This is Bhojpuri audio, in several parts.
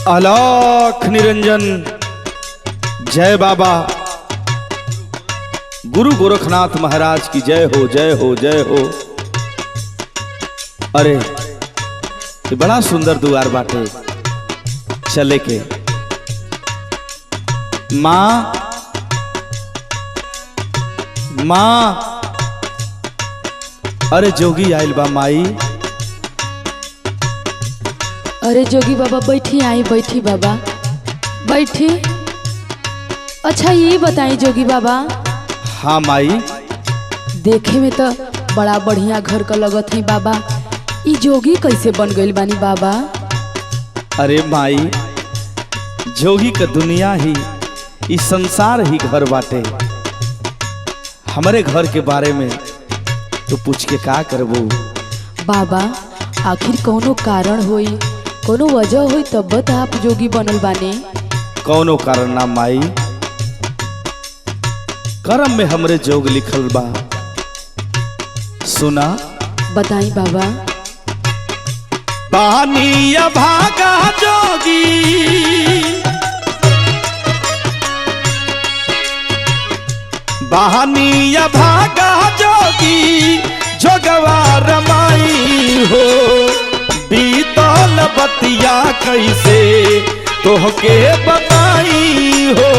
आलाख निरंजन। जय बाबा गुरु गोरखनाथ महाराज की जय हो, जय हो, जय हो। अरे ये बड़ा सुंदर द्वार बाटे चले के। माँ माँ, अरे जोगी आइल बा माई। अरे जोगी बाबा बैठी, आई बैठी बाबा बैठी। अच्छा ये बताई जोगी बाबा। हाँ माई। देखे में तो बड़ा बढ़िया घर का लगत है बाबा, ई जोगी कैसे बन गइल बानी बाबा? अरे माई, जोगी का दुनिया ही, इस संसार ही घर बाटे। हमारे घर के बारे में तो पूछ के का करबो बाबा? आखिर कोनो कारण होई, कोनो वजह होई तब तो आप जोगी बनल बानी। कौनो कारण ना माई, करम में हमरे जोग लिखल बा। सुना बताई बाबा। बानी भागा जोगी, बहानी भागा जोगी, जोगवा रमाई हो। बीतल बतिया कैसे तोहके बताई हो।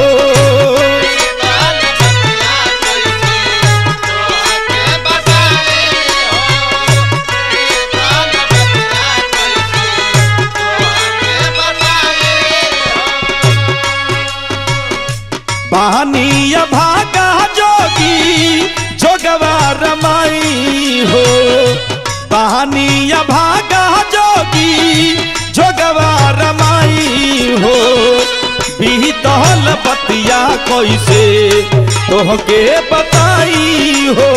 बहानी भागा जोगी, जोगवा रमाई हो। बहानी भागा जोगी, जोगवा रमाई हो। बीतल बतिया कैसे तोहके बताई हो।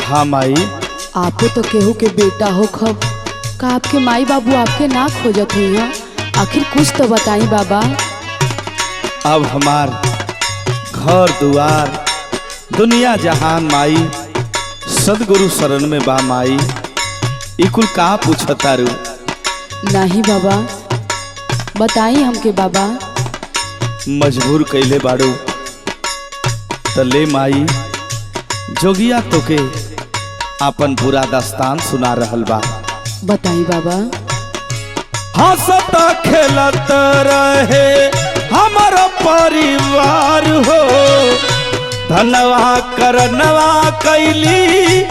हाँ माई। आपको तो केहू के बेटा हो खब, का आपके माई बाबू आपके ना खोजत हुई है? आखिर कुछ तो बताई बाबा। अब हमार घर दुआर दुनिया जहान माई सदगुरु शरण में बा माई। इकुल का पूछतारू? नहीं बाबा, बताई हमके बाबा। मजबूर कैले बाड़ू तो ले माई, जोगिया तोके अपन पूरा दास्तान सुना रहल बा। बताई बाबा। हंसत खेलत रहे हमारा परिवार हो। धनवा करनवा कैली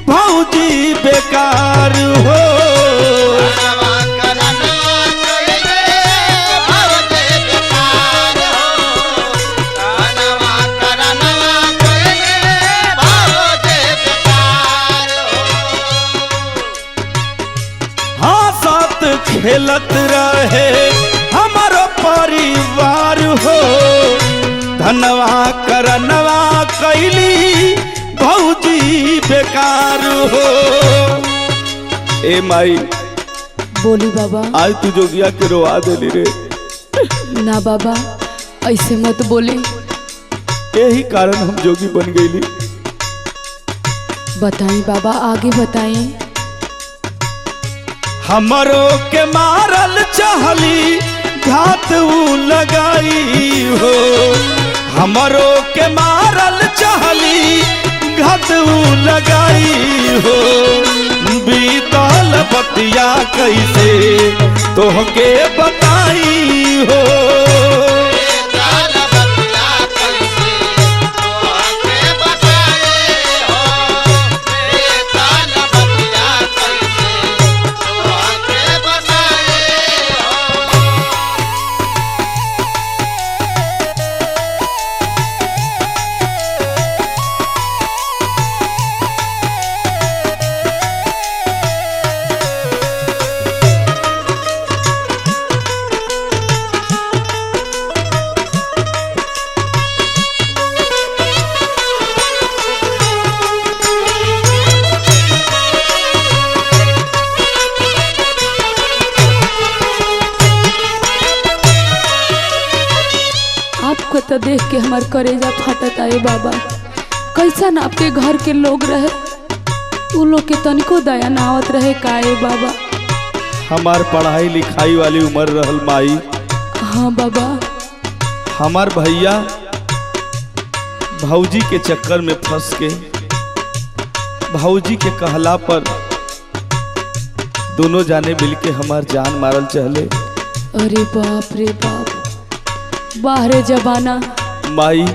भौजी बेकार हो। खेलत रहे हमारो परिवार हो। धनवा करनवा कैली भौजी बेकार हो। ए माई। बोली बाबा। आज तू जोगिया के रोआ देली रे। ना बाबा, ऐसे मत बोली। यही कारण हम जोगी बन गईली। बताई बाबा, आगे बताई। हमरो के मारल चाहली, घात ऊ लगाई हो। हमरो के मारल चाहली, घात ऊ लगाई हो। बीतल बतिया कैसे तोहके बताई हो। तो देख के हमार करेजा फाटत आए बाबा। कैसा ना आपके घर के लोग रहे, उ लोग के तनिको दया ना आवत रहे काए बाबा। हमार पढ़ाई लिखाई वाली उम्र रहल माई। हाँ बाबा। हमार भैया भौजी के चक्कर में फंस के भौजी के कहला पर दोनों जाने मिलके हमार जान मारल चले। अरे बाप रे बाप, बाहरे जबाना माई।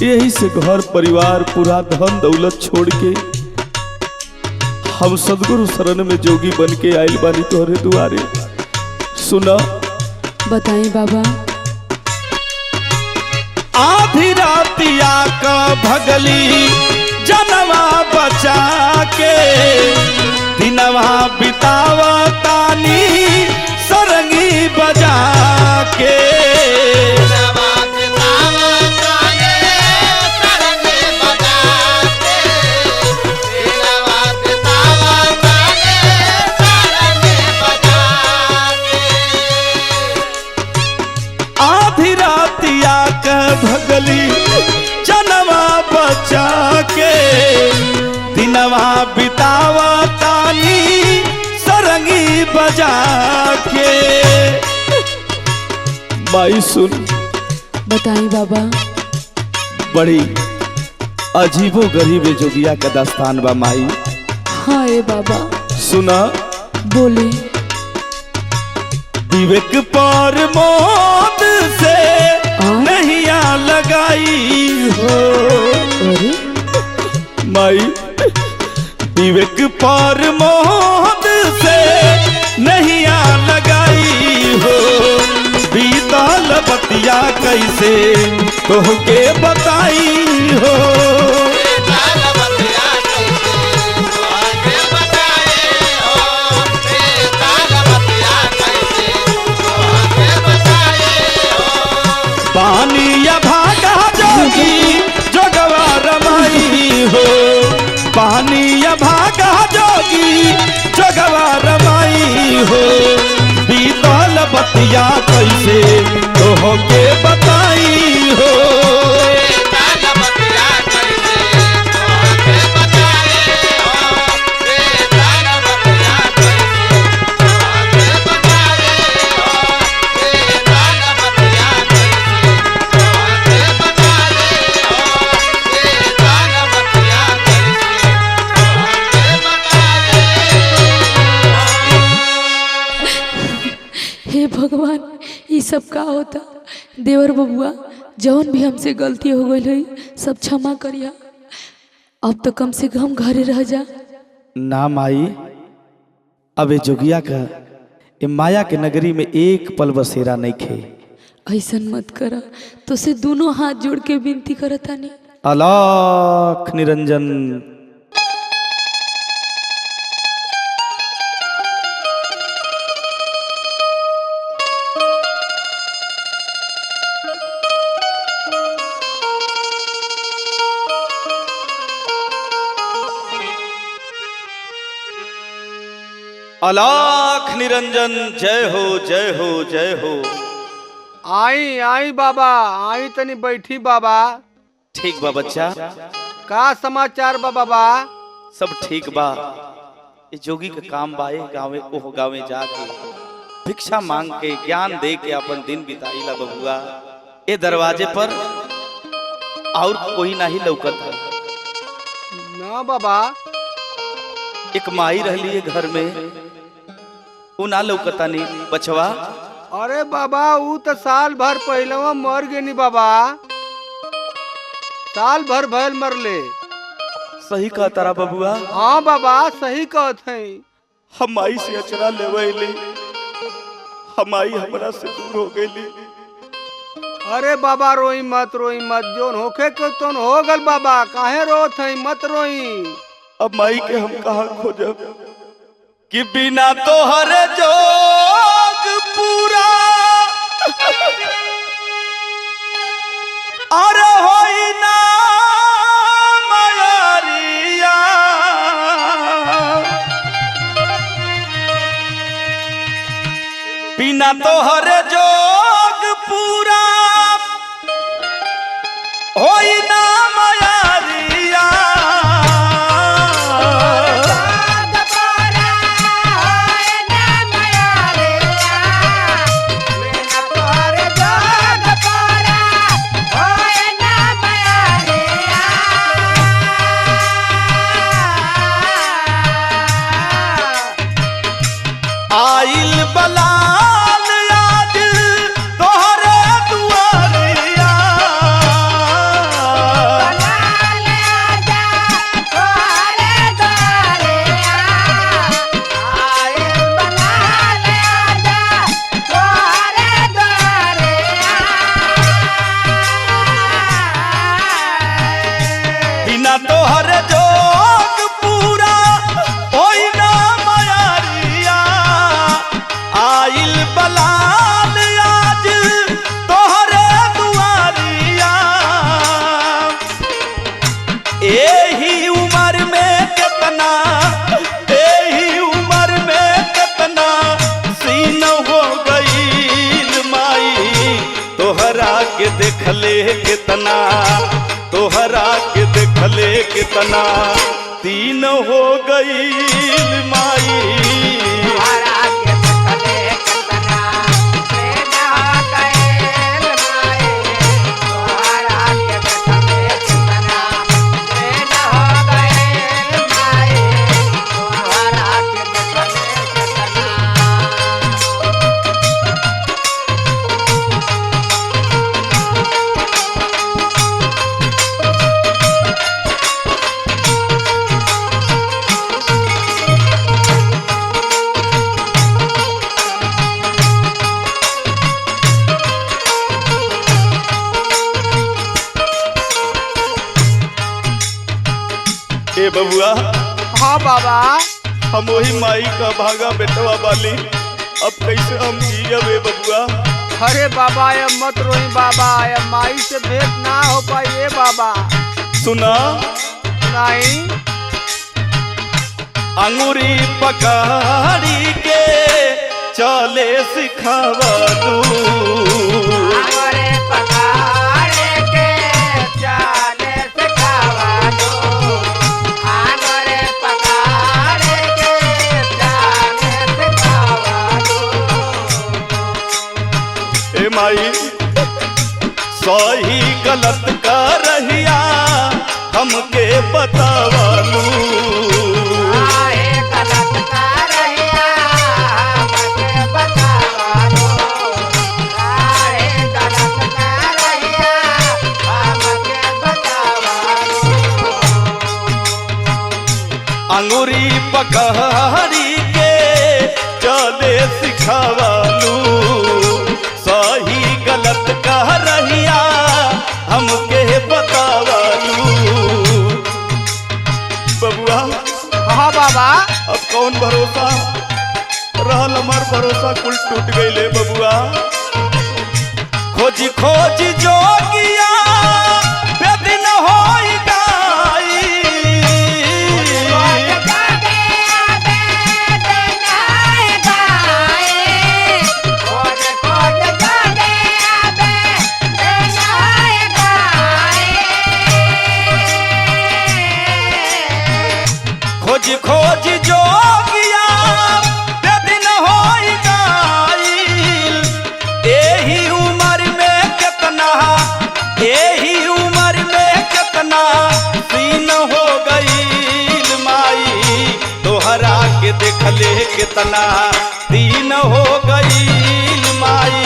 यही से घर परिवार पूरा धन दौलत छोड़ के हम सदगुरु शरण में जोगी बन के आइल बानी तोहरे दुआरे। सुना बताई बाबा। आधी रातिया का भगली जनवा बचा के दिनवा बितावा तानी सरंगी बजा के। आधी रातिया का भगली जनवा बचा के दिनवा बितावा तानी सरंगी बजा के। माई सुन। बताई बाबा। बड़ी अजीबो गरीब जोगिया का दास्तान बा माई। हाँ ए बाबा। सुना। बोले। विवेक पर मौत से नहिया लगाई हो। अरे माई विवेक पर मौत से नहिया लगाई हो। बीतल बतिया कैसे तोहके बताई हो। पानी या भागा जोगी जोगवा रमाई हो। पानी या भागा जोगी जोगवा रमाई हो। बीतल बतिया कैसे तोहके बताई हो। हे भगवान, ये सब का होता। देवर बबुआ, जौन भी हमसे गलती हो गई है सब क्षमा करिया। अब तो कम से कम घरे रह जा। ना माई, अबे जोगिया का ए माया के नगरी में एक पल बसेरा नहीं खे। ऐसन मत करा, तो से दोनों हाथ जोड़ के विनती करता नहीं। अलख निरंजन। अलख निरंजन। जय हो जय हो जय हो। आई आई बाबा, आई तनी बैठी बाबा। ठीक बा बच्चा। का समाचार बा बाबा? सब ठीक बा। ये जोगी का काम बा गाँव ओह गाँव जाके भिक्षा मांग के ज्ञान दे के अपन दिन बिताईला बबुआ। ये दरवाजे पर और कोई नहीं लौकत है। ना बाबा। एक माई रहली है घर में, उ ना लौकता नहीं बचवा। अरे बाबा, ऊ तो साल भर पहले मर गई बाबा। साल भर भैल मरले। सही कहा तारा बबुआ। हाँ बाबा, सही कहत है। हम माई से अचरा लेवे, हम माई हमरा से दूर हो गई। अरे बाबा रोई मत, रोई मत। जोन होखे के तोन हो गल बाबा, काहे रोत है? मत रोई। अब माई के हम कहाँ खोजब कि बिना तोहर जोग पूरा और होई ना मयरिया। बिना तोहर जोग पूरा बलाल आज तोहरे दुआरिया, एही उम्र में कितना, एही उम्र में कितना सीन हो गईल माई, तोहरा के देखले कितना, तोहरा के देखले कितना तीन हो गईल माई। ए बबुआ, हाँ बाबा, हम वही माई का भागा बेटवा वाली, अब कैसे हम जियब ए बबुआ। अरे बाबा ये मत रोई बाबा, ये माई से भेंट ना हो पाई बाबा। सुना नहीं अंगूरी पकड़ी के चले सिखावलू, माई सही गलत का रहिया हमके बतावलू, गलत का रहिया हमके बतावलू, गलत का रहिया हमके बतावलू। अंगूरी पकड़ी के चले सिखावलू, सही गलत का रहिया हमके बतावलू। बबुआ, हाँ बाबा, अब कौन भरोसा रहल, हमार भरोसा कुल टूट गईले बबुआ। खोजी खोजी जोगिया बेदिन होई गाई, खोजी खोजी जोगिया बेदिन होई गाईल, एही उम्र में कितना, एही उम्र में कितना सीन हो गईल माई, तोहरा के देखले कितना दिन हो गईल माई।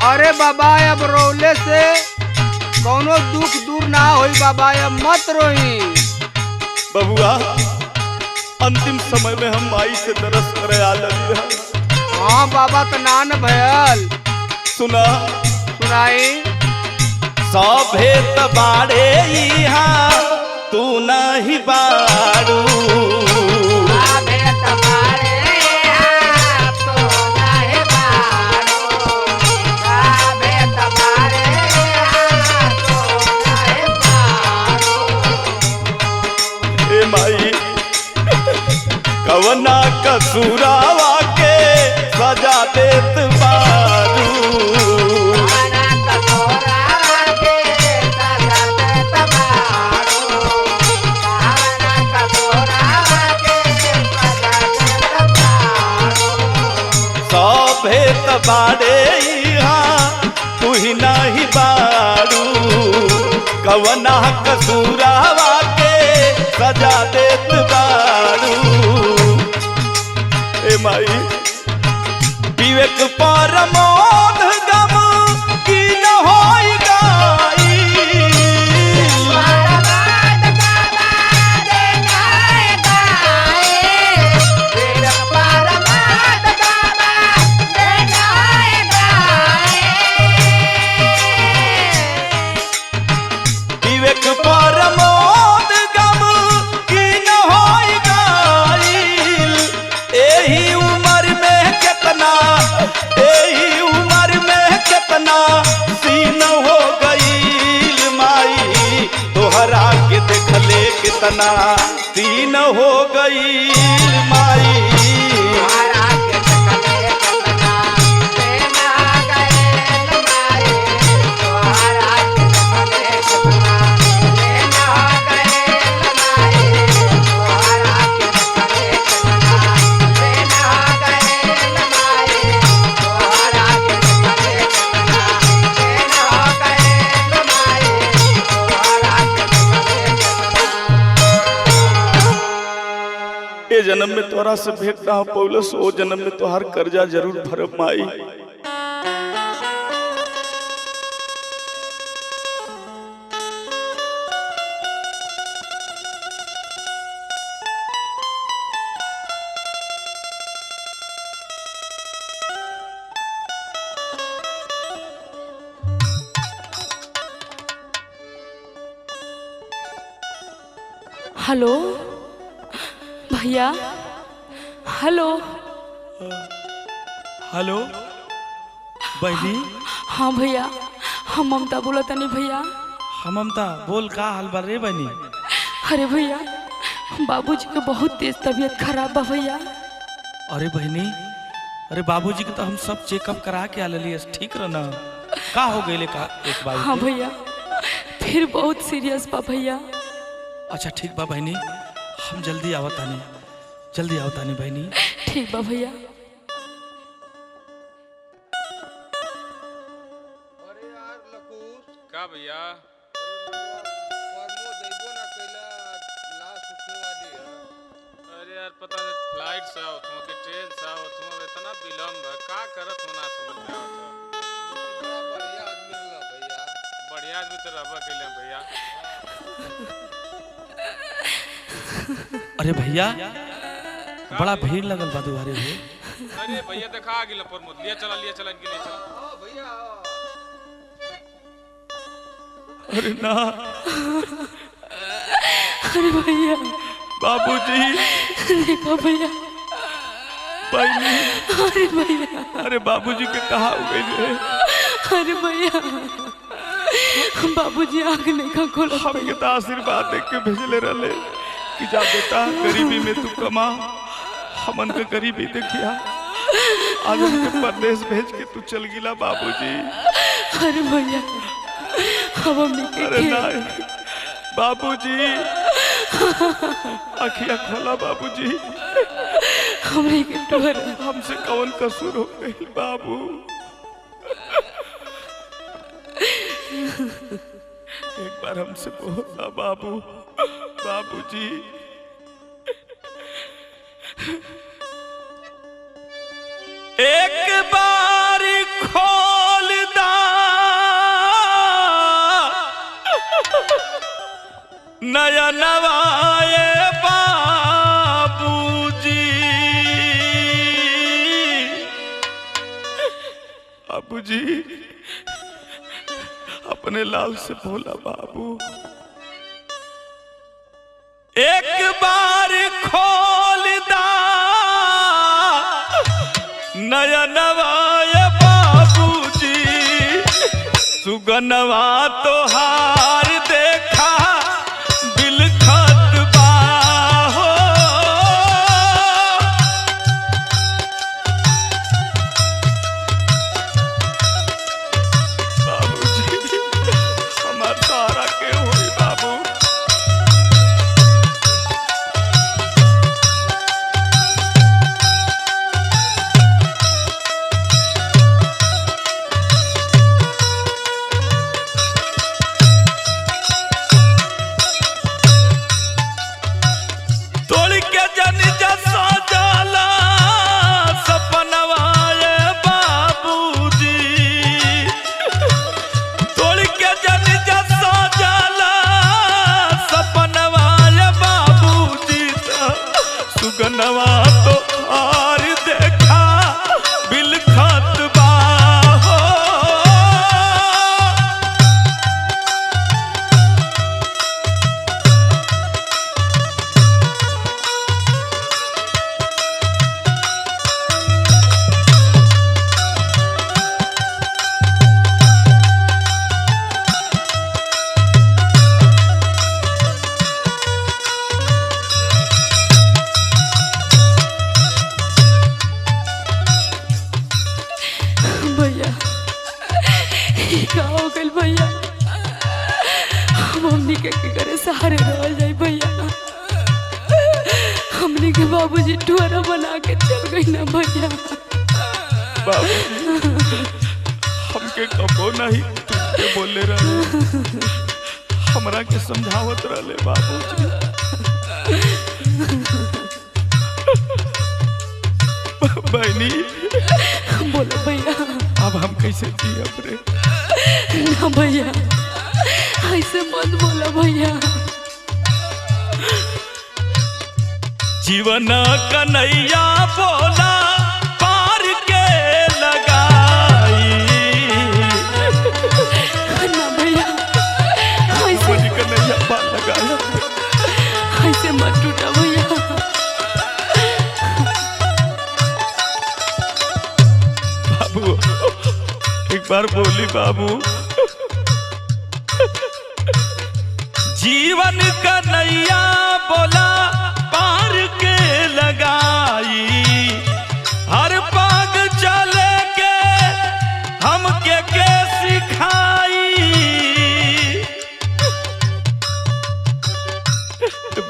अरे बाबा अब रोले से कोनो दुख दूर ना होई बाबा, अब मत रोई। बबुआ, अंतिम समय में हम माई से दरस करे आ लगी है। हाँ बाबा, तो नान भयल सुना सुनाई। सभे तबाड़े यहाँ तू नहीं बाड़ू, माई कवना कसूरावा के सजा देत बारू, त बाड़े यहाँ तू ही नहीं बाड़ू कवना कसूरावा के सजा देत बाड़ू ए माई विवेक परमोध गम की न होई गाई विवेक परमोद गम की न होई गाइल एही उम्र में कितना एही उम्र में कितना सीन हो गईल माई तोहरा के देखले कितना सीन हो गईल माई ए जन्म में तोरा से भेंट ना हो पौलस ओ जन्म में तोहार कर्जा जरूर भरब माई हेलो भैया हेलो हेलो बहनी हाँ भैया हम ममता बोला तनी भैया हम ममता बोल का हाल बा रे बहनी अरे भैया बाबूजी के बहुत तेज तबीयत खराब बा भैया अरे बहनी अरे बाबूजी के तो हम सब चेकअप करा के आले ठीक रहना का हो गए का एक बार हाँ भैया फिर बहुत सीरियस बा भैया अच्छा ठीक बा बहनी हम जल्दी आवतानी बहनी ठीक बा भैया अरे यार लकूस का भैया फॉर्मो देबो ना कैला लाश उठने वाली है अरे यार पता नहीं फ्लाइट से आओ तुम कि ट्रेन से आओ तुम इतना विलम्ब है का करत होना समझ में आवत बड़ा बढ़िया आदमी रहा भैया बढ़िया आदमी तो रहबा कैले भैया अरे भैया बड़ा भीड़ लगल बा दुआरे पे अरे भैया देखा आ गेल पर मुद लिए चला इनके लिए चला हां भैया अरे ना अरे भैया बाबूजी देखो भैया बहनी अरे भैया अरे बाबूजी के कहा हो गई रे अरे भैया बाबूजी आँख नहीं खोला हमके तो आशीर्वाद देख के भेजले रहले कि जा बेटा गरीबी में तू कमा हमन के गरीबी देखिया आज हमके परदेश भेज के तू चल गिला बाबूजी अरे भैया हम अरे ना बाबूजी अखिया खोला बाबूजी हमरे के डर हमसे कौन कसूर हो गई बाबू एक बार हमसे बोला बाबू बाबूजी एक बार खोल दा नया नवाए बाबूजी बाबूजी अपने लाल से बोला बाबू एक बार खोल दा नया नवाए बाबूजी सुगनवा तोहार देखा बिलखत बा हो बाबूजी हमार तारा के होई बाबू सुगनवा तो और देखा बिलखत बा हो। भैया ये का हो गइल भैया, हम हमनी के करे सहारे रह जाई भैया। हमनी के बाबूजी टुअरा बना के चल गई ना भैया। बाबूजी हमके कबो नहीं तुमके बोले रहे, हमरा के समझावत रहे बाबूजी। बहनी बोलो भैया। अब हम कैसे जियब रे? ना भैया ऐसे मत बोलो भैया। जीवन कन्हैया बोला पार के लगाई। ना भैया ऐसे कन्हैया पार लगाई, ऐसे मत टूटा भैया। बाबू एक बार बोली बाबू। जीवन कन्हैया बोला पार के लगाई, हर पाग चले के हमके के सिखाई।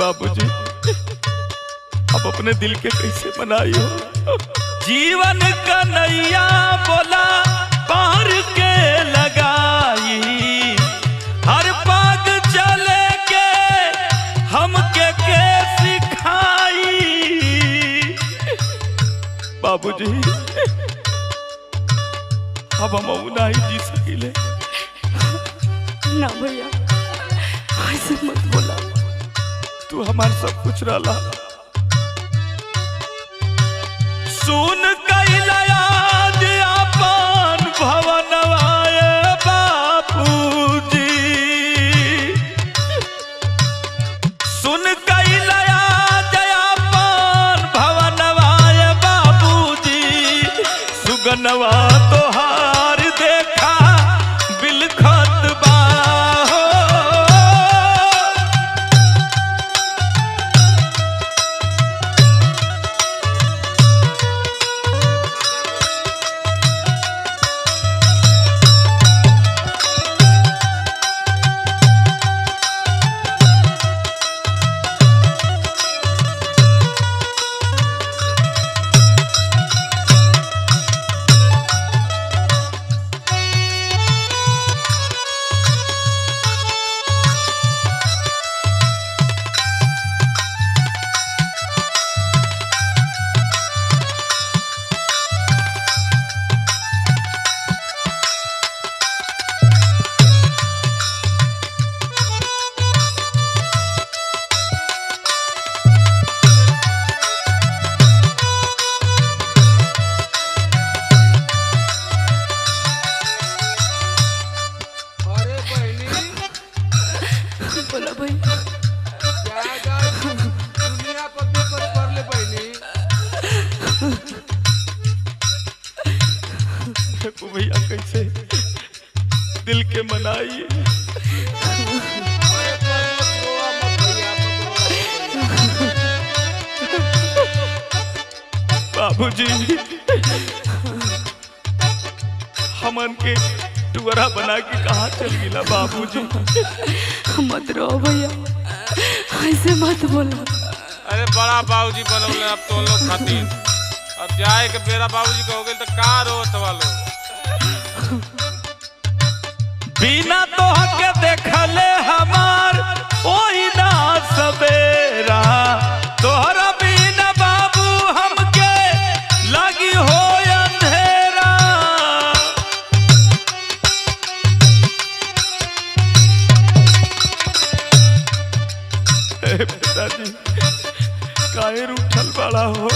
बाबूजी अब अपने दिल के कैसे मनाई हो? जीवन कन्हैया बोला पार के लगाई, हर पाग चले के हमके के सिखाई। बाबूजी अब हम नहीं जी सकिले। ना भैया ऐसे मत बोला। तू हमार सब कुछ रहला। सुन कैला याद अपन भवनवाए बापूजी, सुन कैला याद अपन भवनवाए बापूजी। सुगनवा तोहार देखा बिलखत बा हो। बोला भैया। दुनिया पर पेपर पढ़ ले बहनी। देखो भैया कैसे दिल के मनाई। अरे मत रोआ मत भैया, मत रोआ। बाबूजी हमन के टुअरा बना के कहाँ चल गिला बाबूजी। मत रो भैया ऐसे मत बोलो। अरे बड़ा बाबूजी बनौले अब तो लोग खातिर। अब जाए के बेरा बाबूजी का हो गइल तो का रोत वालो। बिना तोहके देखले हमार ओई ना सवेरा, तोहरा बिना बाबू हमके लगी हो अंधेरा। पिताजी काहे रूठल बा? बड़ा हो।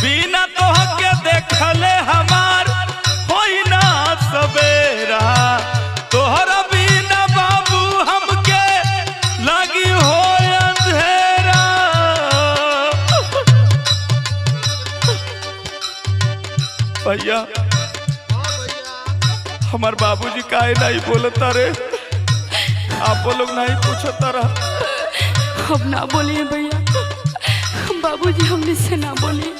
बिना तोहके देखले हमार होई ना सवेरा, तोहरा बिना बाबू हमके लगी हो अंधेरा। भैया हमार बाबूजी काहे नहीं बोलता रे, आप लोग नहीं पूछता रहा। अब ना बोलिए भैया, बाबूजी हमने से ना बोलिए।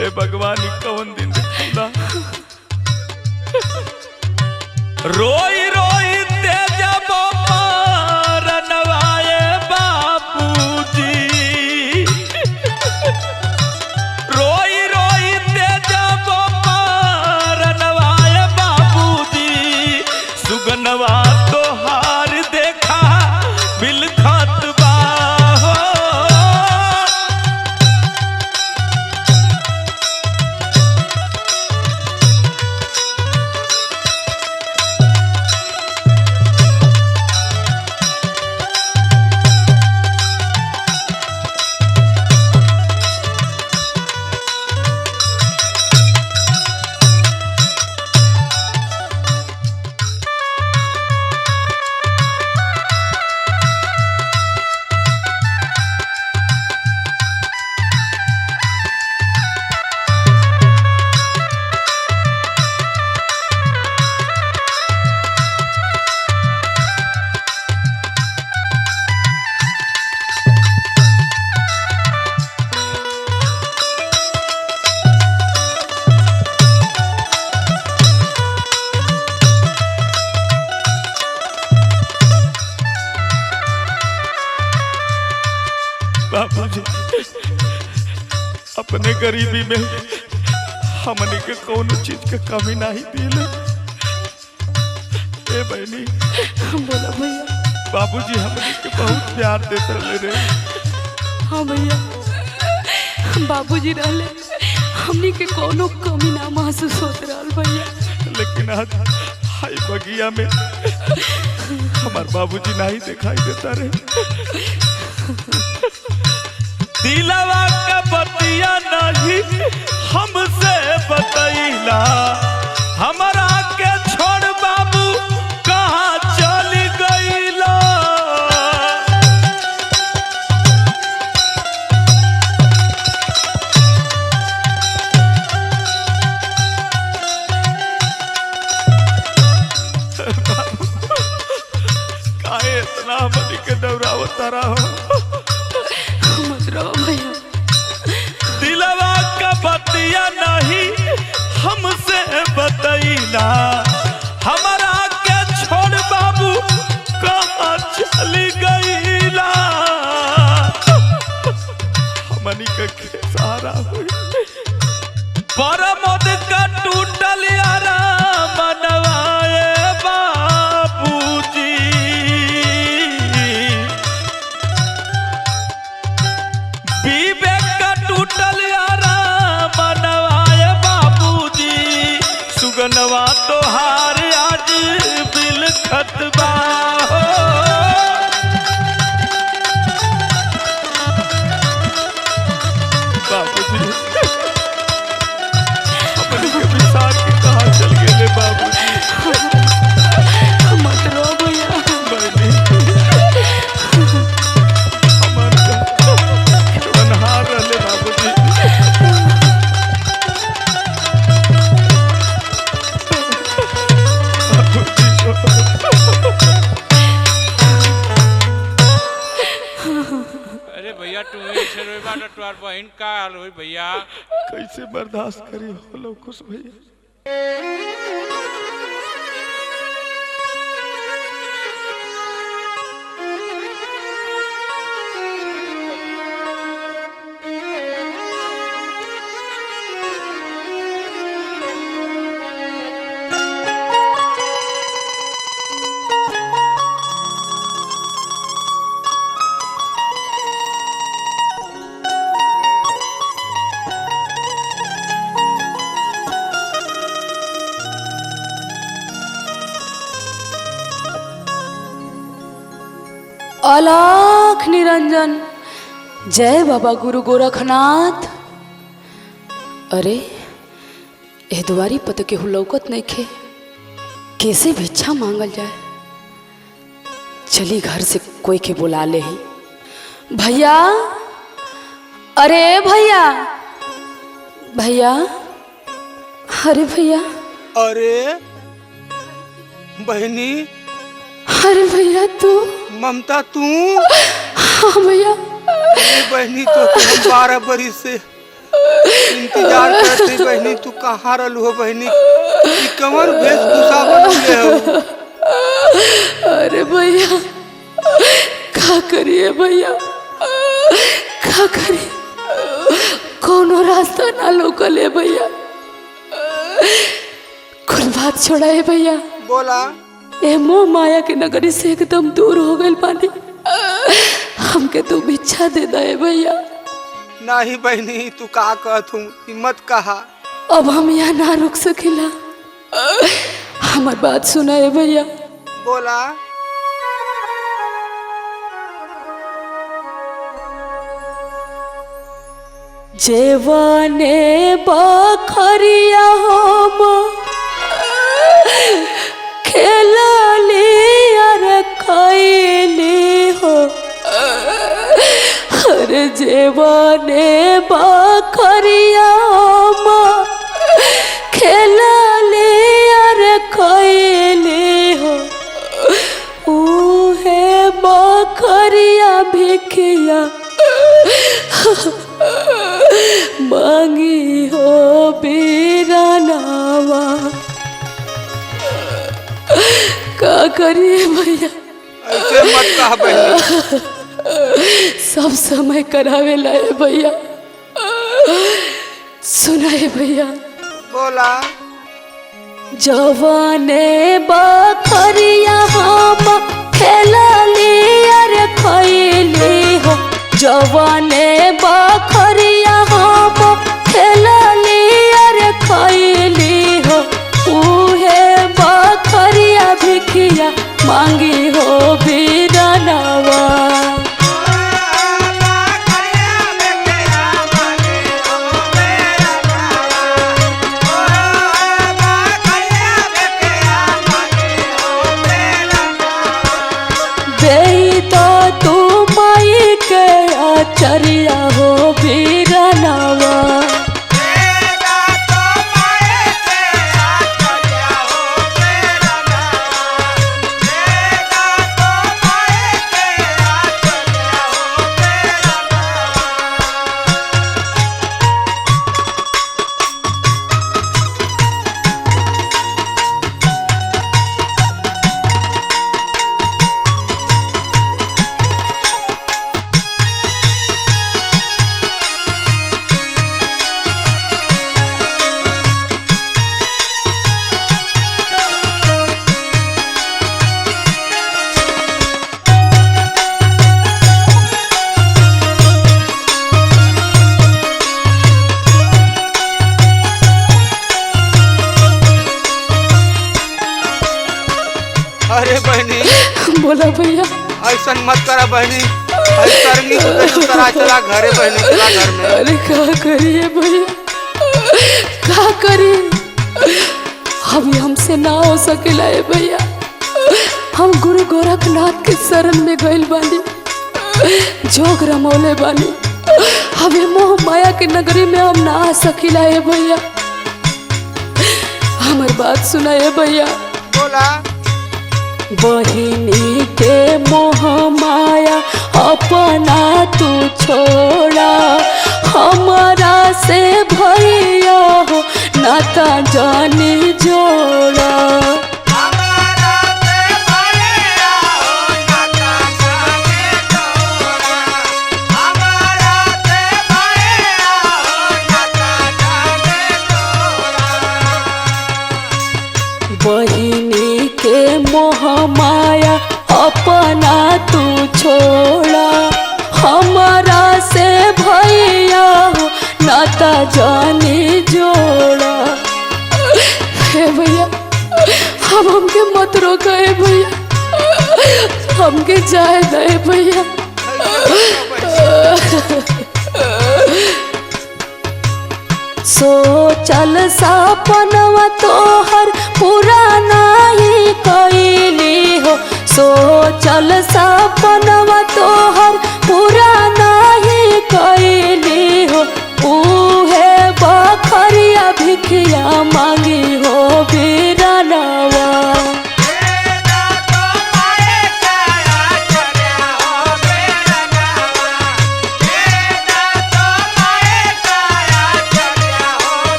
ए भगवान कौन दिन खुला रोई रोई तेज रनवाए बापूजी, रोई रोई तेज रनवाए बापूजी, सुगनवा तो हार देखा बिलखत बा हो। बाबूजी अपने गरीबी में हमने के कौन चीज के कमी नहीं दिले। ए बहनी बोला भैया। बाबूजी हमने के बहुत प्यार देते रहे। हाँ भैया, बाबूजी रहले हमनी के कोनो कमी ना महसूस होत रहल भैया। लेकिन आज हाई बगिया में हमार बाबूजी नहीं दिखाई देता रहे। दिलवा का बतिया नहीं हमसे बतैला, हमारा के छोड़ बाबू कहाँ चली गईला। काहे इतना हमनी के डरावता रहो। मत रहो भैया। दिलवा का बतिया नहीं हमसे बतैला, हमारा के छोड़ बाबू कहाँ चली गईला। हमनी के सहारा हुई परमद का टूटल यारा मनवाए बाबूजी, विवेक का टूटल यारा मनवाए बाबूजी, सुगनवा तो हार आज बिलखत बा हो। बाबूजी अपने के विसार के कहाँ चल गए बाबूजी। मत रो भैया। बहनी हमारे बनहार रहले बाबूजी। अरे भैया तू ऐसे रोई बाटा तुहार बहन का हाल होई भैया? कैसे बर्दाश्त करी हो लो खुश भैया। अलख निरंजन जय बाबा गुरु गोरखनाथ। अरे ए दुआरी पत केहू लौकत नहीं खे, कैसे भिक्षा मांगल जाए। चली घर से कोई के बुला ले ही। भैया, अरे भैया, भैया, अरे भैया, अरे बहनी, अरे भैया तू। ममता तू? हाँ भैया। अरे बहनी तो तुम 12 बरिस से इंतजार करती। बहनी तू कहाँ रहलू हो बहनी? ई कमर वेशभूषा बनले हो। अरे भैया का करिए भैया, का करिए, कोनो रास्ता ना लोकल है भैया। कुल बात छोड़ा है भैया। बोला। ए मोह माया के नगरी से एकदम दूर हो गए पानी। हमके तू भिक्षा दे दे भैया। नहीं बहनी तू का कहत हूँ, हिम्मत कहा। अब हम यहाँ ना रुक सकेला, हमार बात सुना है भैया। बोला। जेवाने बखरिया हम खेलली अर खैली हो। अरे जेवाने बखरिया हम खेलली अर खैली हो। उहे बखरिया भिखिया मांगी हो बीरानावा। का करिए भैया? ऐसे मत कह बहनी। सब समय करावे लाए भैया। सुनाए भैया। बोला। जवाने बखरिया हम खेलली अरे खैली हो। जवाने बखरिया हम खेलली अरे खैली हो। उहे बखरिया भिखिया मांगी हो बीरानावा। चरिया हो बीरानावा। अरे बहनी। बोला भैया। ऐसा मत करा बहनी। चला घरे बहनी, चला घर में। अरे क्या करिए भैया, क्या करिए? अभी हमसे ना हो सकेला है भैया। हम गुरु गोरखनाथ के शरण में गइल बानी, जोग रमौले बानी। हमें मोह माया के नगरी में हम ना आ सकेला है भैया। हमार बात सुना है भैया। बोला। बहिनी के मोह माया अपना तू छोड़ा। हमारा से भैया हो नाता जानी जोड़ा। बहिनी के मोह माया अपना तू छोड़ा। हमारा से भैया हो नाता जानी जोड़ा। हे भैया अब हमके मत रोका है भैया, हमके जाए दे भैया। सोचल सपनवा तोहर पूरा नहीं कैली हो, सोचल सपनवा तोहर पूरा नहीं कैली हो। उहे बखरिया भिखिया मांगी हो बीरनवा।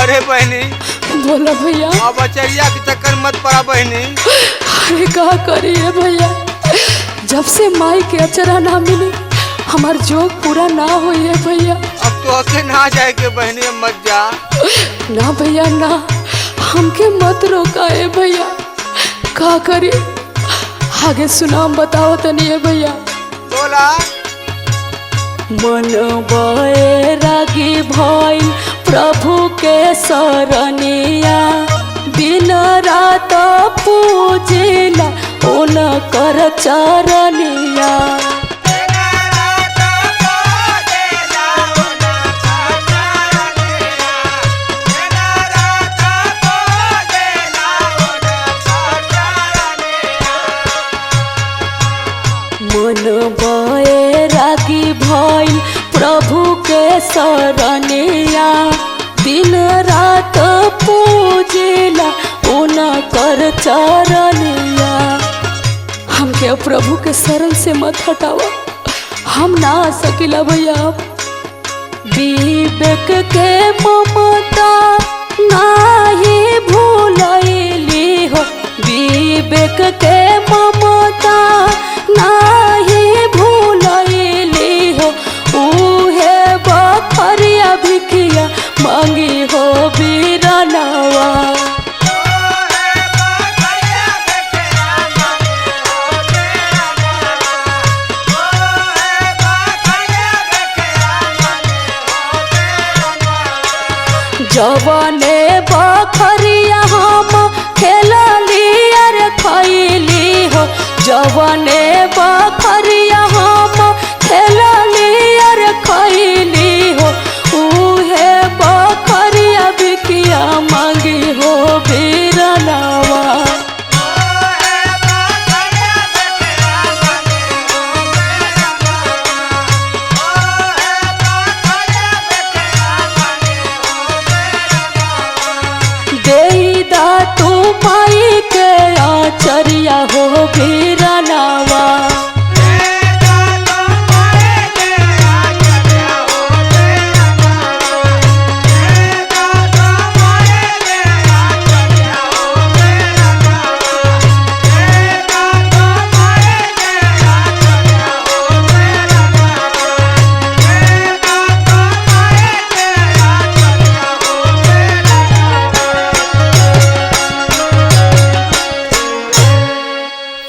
अरे बहनी बोला भैया। अब बचरिया के चक्कर मत पड़ा बहनी। अरे का करिए भैया, जब से माई के अचरा ना मिली हमार जोग पूरा ना हुई है भैया। अब तो अके ना जाए के बहनी, मत जा। ना भैया ना, हमके मत रोका है भैया। का करी आगे सुनाम बताओ तनी है भैया। बोला। मन बैरागी भइल प्रभु के शरणिया, दिन रात पूजिला उनकर चरनिया। मन बैरागी भइल प्रभु के शरणिया, दिन रात पूजिला उनकर चरनिया। हमके प्रभु के शरण से मत हटावा, हम ना आ सकिला भैया। विवेक के ममता नाही भूलैली हो, विवेक के ममता नाही भूलैली हो। उहे बखरिया भिखिया मांगी हो बीरनवा। जवने बखरिया हम खेलली अर खैली हो, जवने बखरिया हम खेलली अर खैली हो। उहे बखरिया बिकिया मांगी हो बीरनवा। देईदा तू माई के आचरिया हो बीरनवा।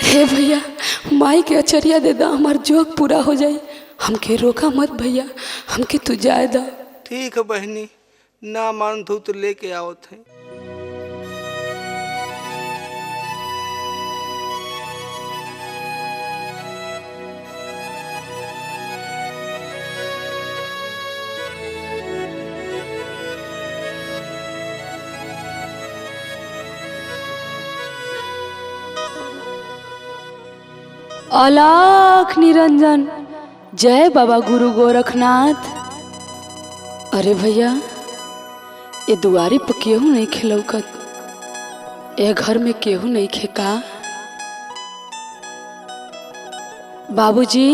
हे भैया, माई के अचरिया दे दा, हमार जोग पूरा हो जाई। हमके रोका मत भैया, हमके तू जाए दा। ठीक है बहनी, ना मान तू तो लेके आओ थे। अलख निरंजन, जय बाबा गुरु गोरखनाथ। अरे भैया, ये दुआरी पर केहू नहीं खिलौकत, ये घर में केहू नहीं खेका। बाबूजी,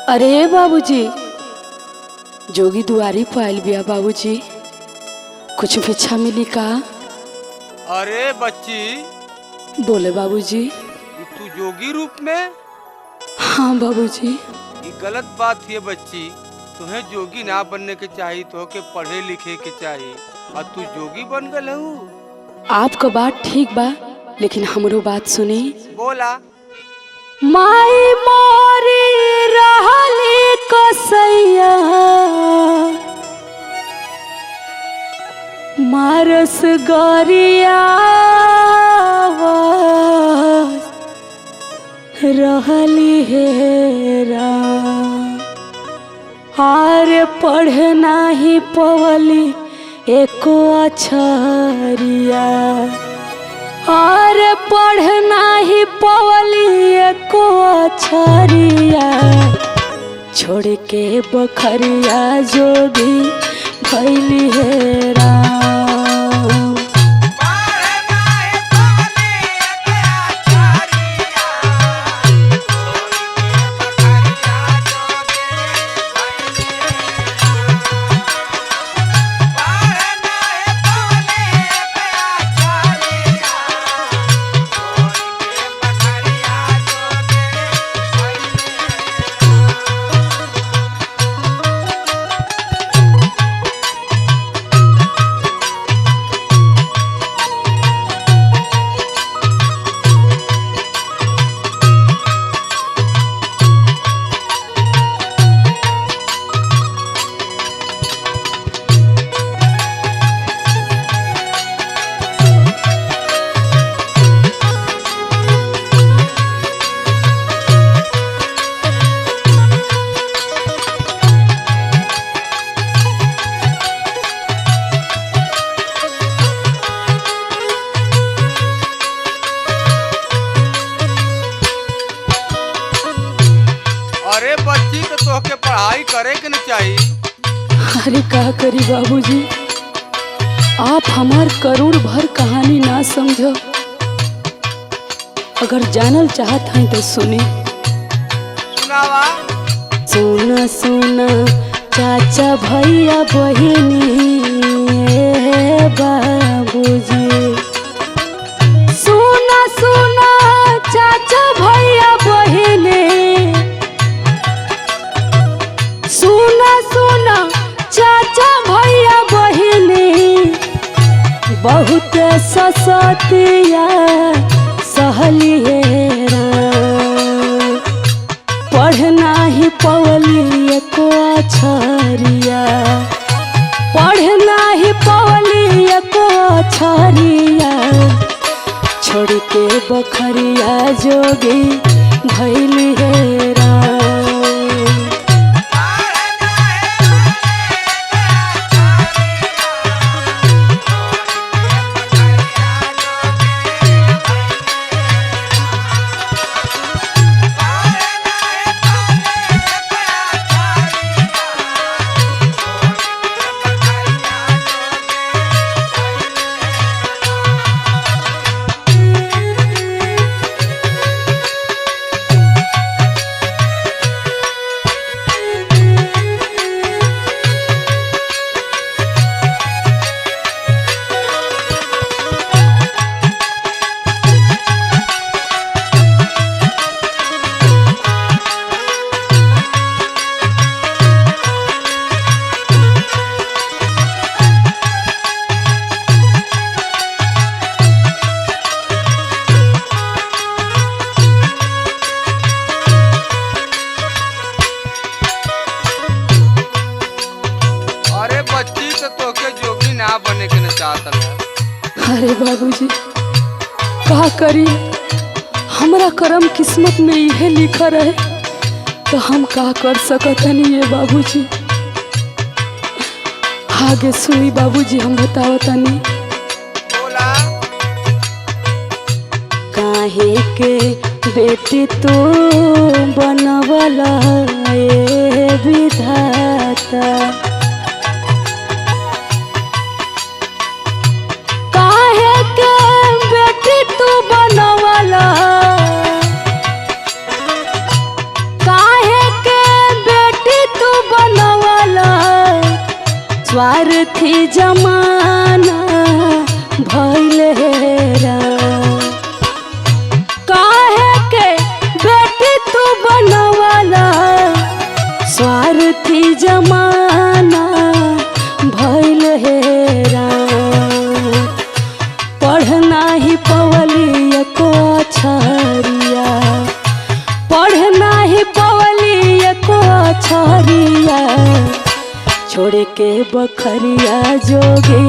अरे बाबूजी, जोगी दुआरी पर आयल बिया बाबूजी, कुछ भिक्षा मिली का? अरे बच्ची, बोले बाबूजी। ये तू जोगी रूप में? हाँ बाबूजी। ये गलत बात है बच्ची। तुम्हें जोगी ना बनने के चाहिए, तो के पढ़े लिखे के चाहिए, और तू जोगी बन गल हूँ। आपका बात ठीक बा, लेकिन हमरो बात सुनी। बोला। माई मोरी रहली कसैया, मारस गरिया रहली हेरा, आरे पढ़े नाही पवली एको अक्षरिया, आरे पढ़े नाही पवली एको अक्षरिया, छोड़ के बखरिया जोगी भैली हेरा। अरे बच्ची, तो तोहके पढ़ाई करे के न चाहिए। अरे का करी बाबूजी, आप हमार करोड़ भर कहानी ना समझो। अगर जानल चाहत हैं तो सुनी। सुनावा। सुना सुना चाचा भैया बहिनी बाबूजी, सुना सुना चाचा भैया बहिनी, सुना सुना चाचा भैया बहिनी, बहुत ससतिया सहली हेरा, पढ़ना ही पवली एको अक्षरिया, पढ़ना ही पवली एको अक्षरिया, छोड़ के बखरिया जोगी भैली हेरा। अरे बाबूजी का करी, हमरा करम किस्मत में यह लिखा रहे तो हम का कर सकत हनी। ये बाबूजी आगे सुनी बाबूजी, हम बतावतनी। काहे के बेटी तू बनवला ए विधाता, काहे के बेटी तू बनवला, काहे के बेटी तू बनवला, स्वार्थी जमान पवली एको अक्षरिया, पढ़ नाही पवली एको अक्षरिया, छोड़ के बखरिया जोगी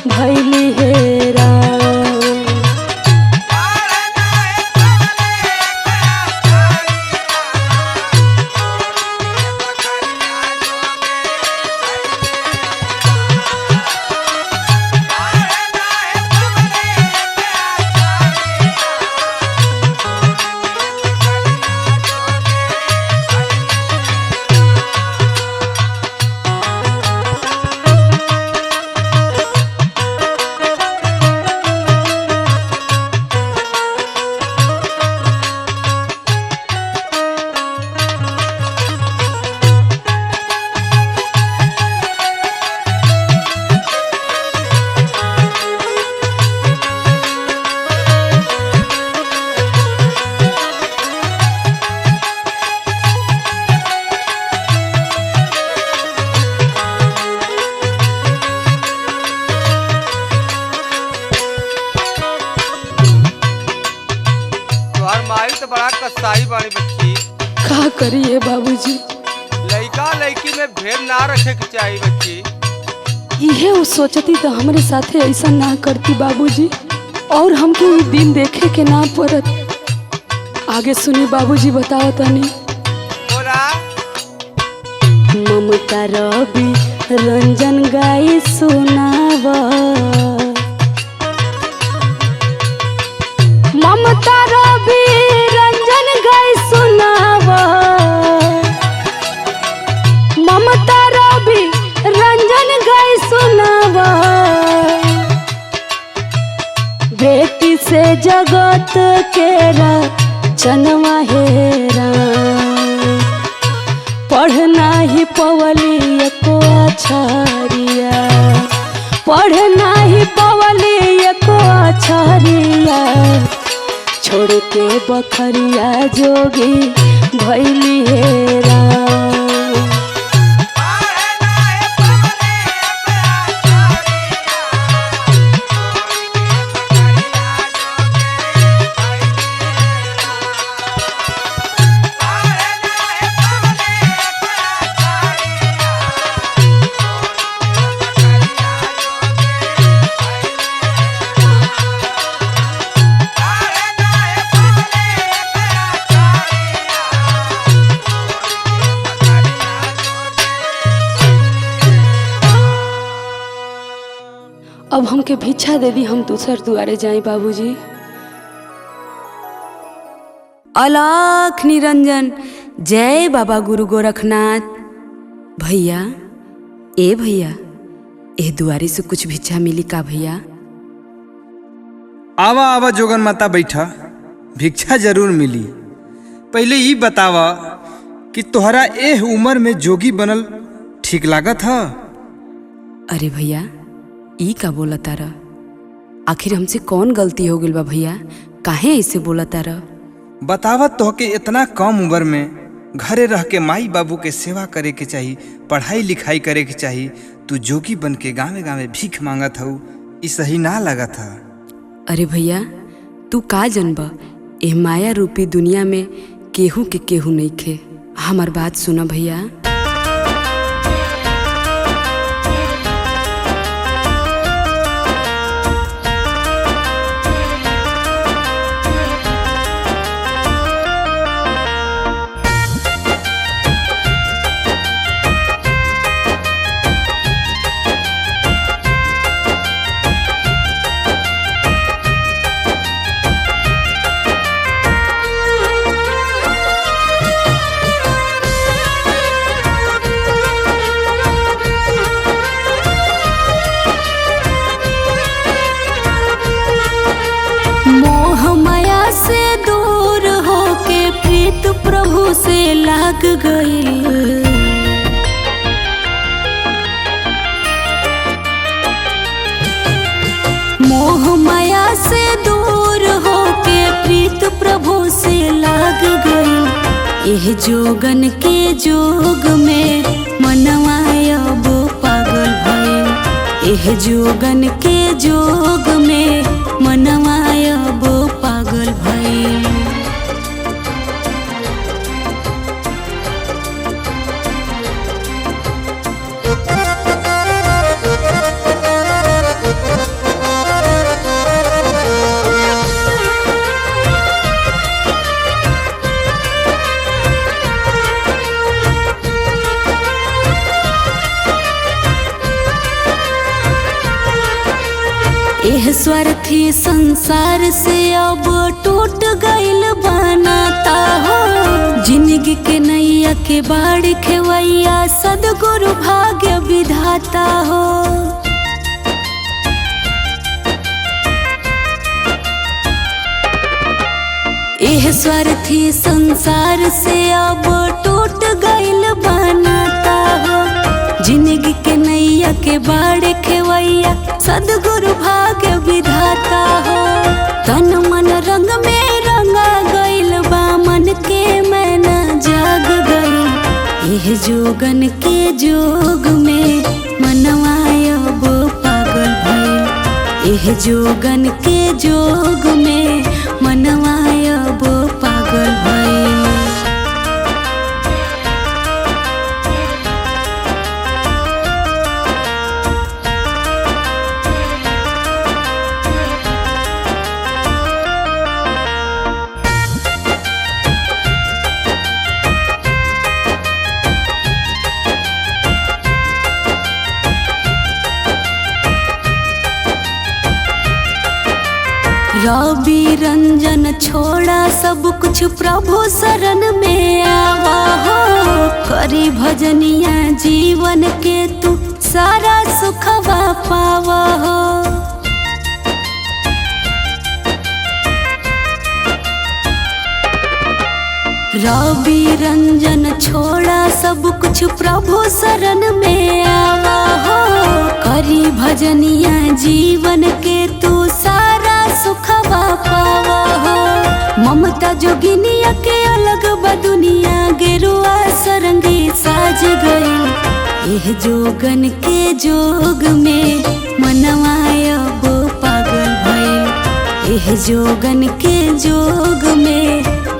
भैली हेरा। माई तो बड़ा कसाई बाड़ी बच्ची। का करिए बाबूजी, लड़का लड़की में भेद ना रखे के चाहिए बच्ची। इहे वो सोचती तो हमारे साथे ऐसा ना करती बाबूजी, और हमके ये दिन देखे के ना पड़त। आगे सुनी बाबूजी, बताओ तनी। बोला ममता रवि रंजन गाई सुनावा, ममता रवि रंजन गाई सुनावा, ममता रवि रंजन गाई सुनावा, बेटी से जगत केरा चनवा हेरा, पढ़ना ही पवली एको अक्षरिया, पढ़ना ही पवली एको अक्षरिया, छोड़ के बखरिया जोगी भैली हेरा। अब हमके भिक्षा दे दी, हम दूसर दुआरे जाए बाबूजी। अलख निरंजन, जय बाबा गुरु गोरखनाथ। भैया, ए भैया, ए दुआरे से कुछ भिक्षा मिली का भैया? आवा आवा जोगन माता बैठा, भिक्षा जरूर मिली। पहले ये बतावा कि तोहरा एह उम्र में जोगी बनल ठीक लागत ह? अरे भैया, ई का बोला तारा? आखिर हमसे कौन गलती हो गई बा भैया? काहे ऐसे बोला तारा? बतावा तोहके इतना कम उम्र में घरे रह के माई बाबू के सेवा करे के चाहिए, पढ़ाई लिखाई करे के चाहिए, तू जोगी बन के गाँव गाँव भीख मांगत हऊ, ई सही ना लगत ह। अरे भैया, तू का जनबा, एह माया रूपी दुनिया में केहू के केहू नहीं खे। हमार बात सुना भैया। प्रभु से लाग गई, मोह माया से दूर होके प्रीत प्रभु से लाग गई। एह जोगन के जोग में मनवा अब पागल भइल, एह जोगन के जोग में मनवा स्वार्थी संसार से अब टूट गइल बनाता हो। जिंदगी के नैया के बाढ़ खेवैया सदगुरु भाग्य विधाता हो। एह स्वार्थी संसार से अब टूट गइल बनाता हो। जिंदगी के नैया के बाढ़ खेवैया सदगुरु भाग्य विधाता हो। तन मन रंग में रंगा गइल बा मन के मैना जाग गइल। एह जोगन के जोग में मनवा अब पागल भइल। एह जोगन के जोग में मनवा अब पागल भइल। रवि रंजन छोड़ा सब कुछ प्रभु शरण में आवा हो। करी भजनिया जीवन के तू सारा सुखवा पावा हो। रवि रंजन छोड़ा सब कुछ प्रभु शरण में आवा हो। करी भजनिया जीवन के तू सारा सुखवा पावा हो। ममता जोगिनिया के अलग बा दुनिया गेरुआ सरंगी साज गई। एह जोगन के जोग में मनवा अब पागल भइल। एह जोगन के जोग में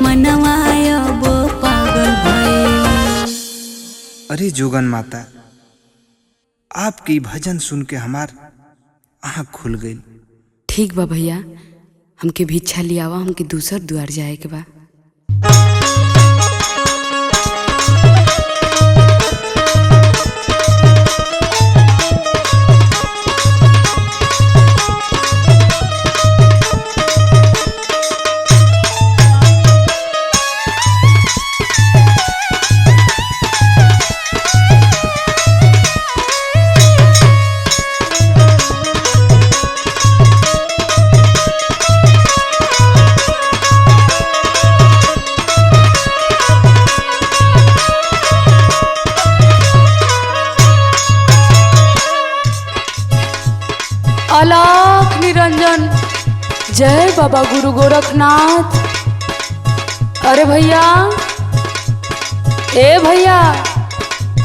मनवा अब पागल भइल। अरे जोगन माता, आपकी भजन सुन के हमार आँख खुल गई। ठीक बा भैया, हमके भिक्षा लियावा, हमके दूसर द्वार जाए के बा। अलख निरंजन, जय बाबा गुरु गोरखनाथ। अरे भैया, ए भैया,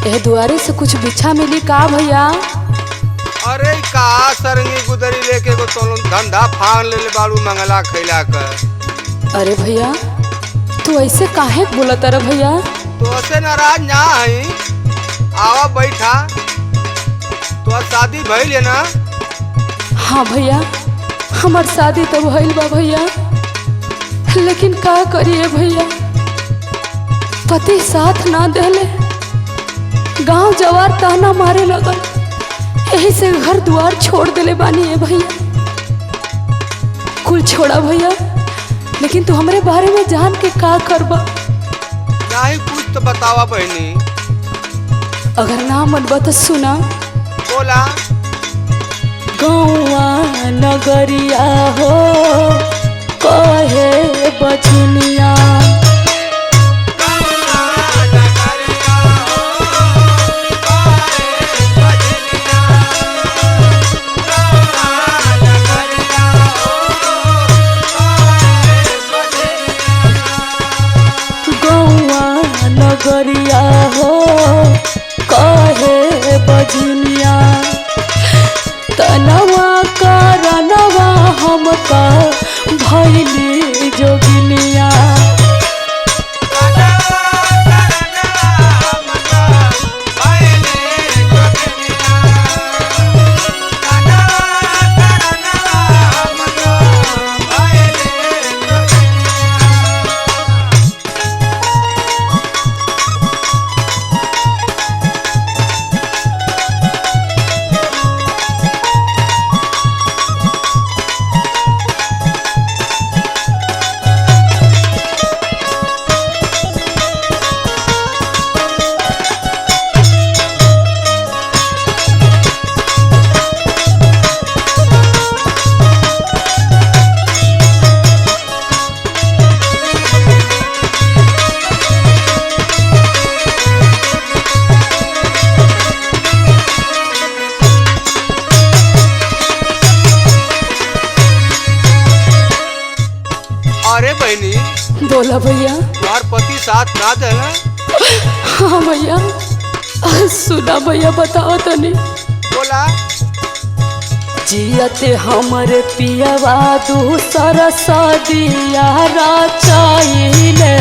ए दुआरे से कुछ बिछा मिली का भैया? अरे का सरंगी गुदरी लेके को तो धंधा फान ले बाड़ू मंगला खैला कर। अरे भैया, तू ऐसे काहे बोलत रे भैया? तो ऐसे नाराज ना है, आवा बैठा। तो शादी भइल है ना? हाँ भैया, हमार शादी तो भइल बा भैया, लेकिन का करिए भैया, पति साथ ना देले, गांव जवार ताना मारे लगल, यही से घर द्वार छोड़ देले बानी है भैया। कुल छोड़ा भैया, लेकिन तू हमरे बारे में जान के का करबा? नहीं कुछ तो बतावा बहनी। अगर ना मनबा तो सुना। बोला। गौवा नगरिया हो कहे बचनिया, गौवा नगरिया हो कहे बजनिया, तनवा करनवा हमका भैली जोगिनिया। अरे बहनी बोला भैया। तुम्हार पति साथ ना देना। हाँ भैया। सुना भैया, बताओ तनी। बोला। जियते हमरे पियवा दूसर सदिया रचाइले।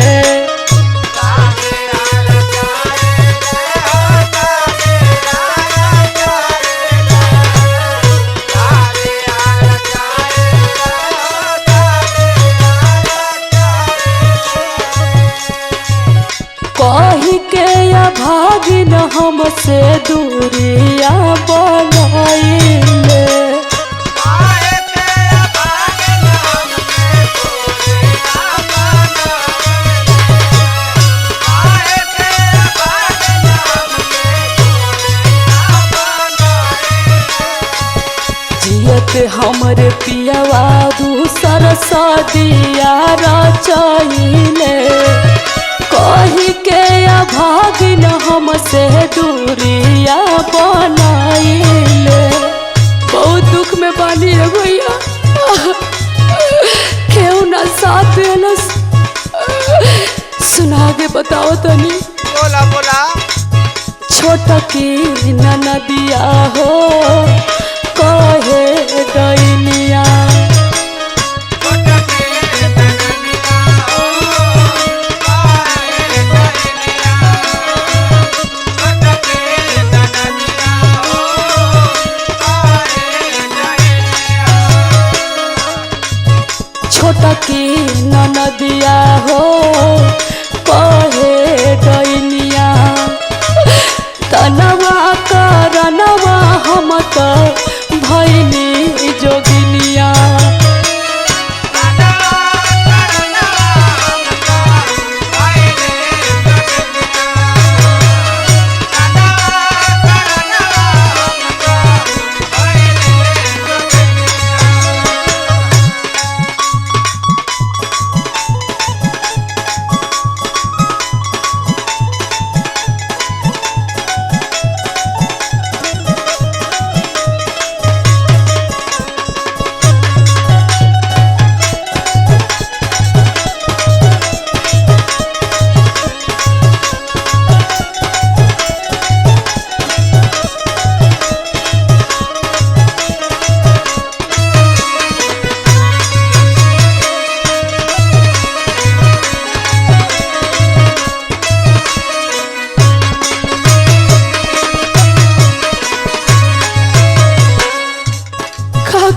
कही के या भागिन हमसे दूरिया बनाइले। जियत हमरे पियवा दूसर सदिया रचाइले। कही के या भागिन हमसे दूरिया बनाइले। बहुत दुख में बानी है भैया, क्यों ना साथ देलस। सुना के बताओ तनी। बोला बोला। छोटकी ननदिया हो कहे दैनिया। छोटकी ननदिया हो कहे दैनिया। तनवा करनवा हम तो भैनी जोगिनिया।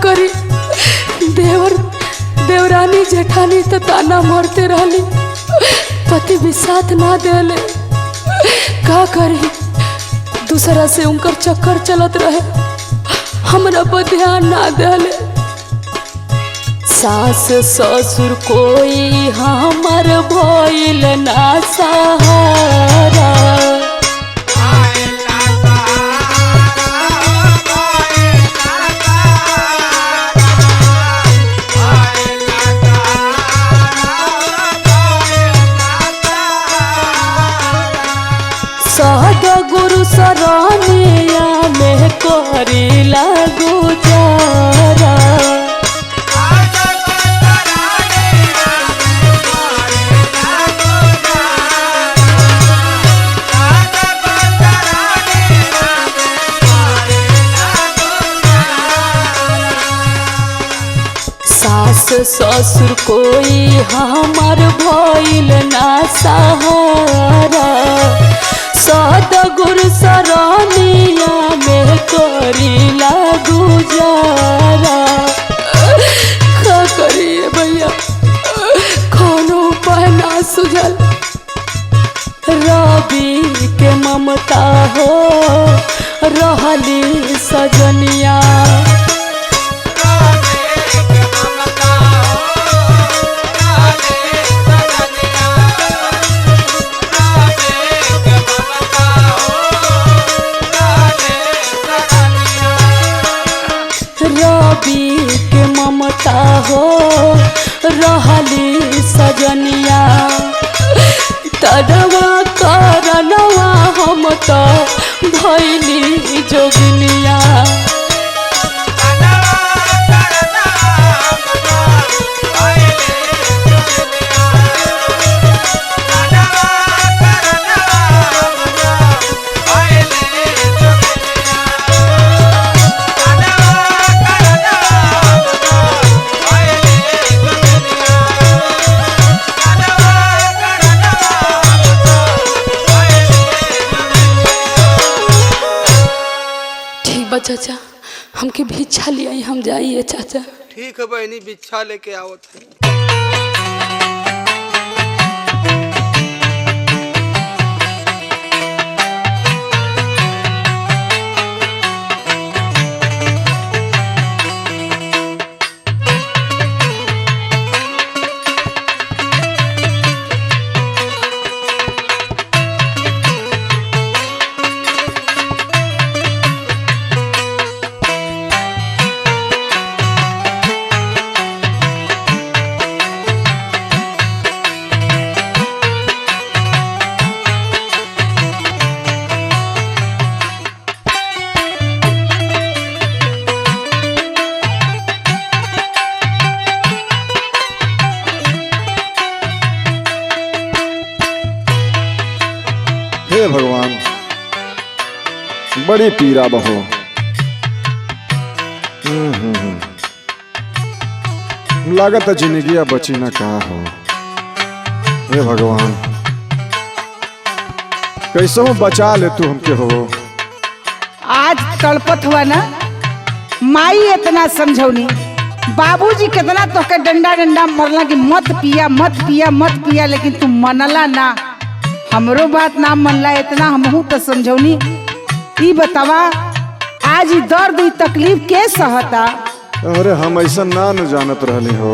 करी देवरानी जेठानी तो ताना मारते रहली, पति भी साथ ना देले। का करी, दूसरा से उनकर चक्कर चलत रहे, हमरा पर ध्यान ना देले। सास ससुर कोई हमर भइल ना सहारा। गुरु सरानिया में करीला गुजारा। सास ससुर कोई हमार भइल ना सहारा। सदगुरु सरानिया में करीला गुजारा। का करिए भैया, कोनो उपाय ना सुझल। रवि के ममता हो रहली सजनिया। रवि के ममता हो रहली सजनिया। तनवा करनवा हम तो भैली जोगिनिया। हम जाइए चाचा। ठीक है बहनी, बिच्छा लेके आओ थे। हे भगवान, बड़ी पीरा बहो। लागत जिंदगी बची न का हो। हे भगवान, कैसे हो बचा ले तू हमके हो। आज तड़पत हुआ ना, माई इतना समझौनी, बाबूजी कितना तोके डंडा डंडा मरला कि मत पिया मत पिया मत पिया, लेकिन तू मनला ना, हमरो बात ना मनला। इतना हमहू तो समझौनी। ई बतावा आज ई दर्द ई तकलीफ के सहता। अरे हम ऐसा ना न जानत रहली हो।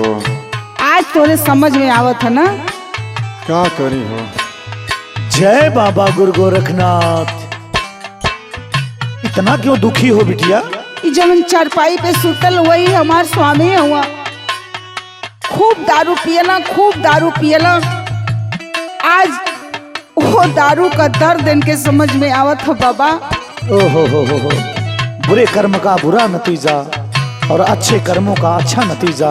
आज तोरे समझ में आवत है ना। क्या करी हो। जय बाबा गुरु गोरखनाथ। इतना क्यों दुखी हो बिटिया? ई जवन चारपाई पे सुतल वही हमार स्वामी हुआ। खूब दारू पियला, खूब दारू पियला। आज वो दारू का दर्द इनके समझ में आवत हो बाबा। हो। बुरे कर्म का बुरा नतीजा और अच्छे कर्मों का अच्छा नतीजा।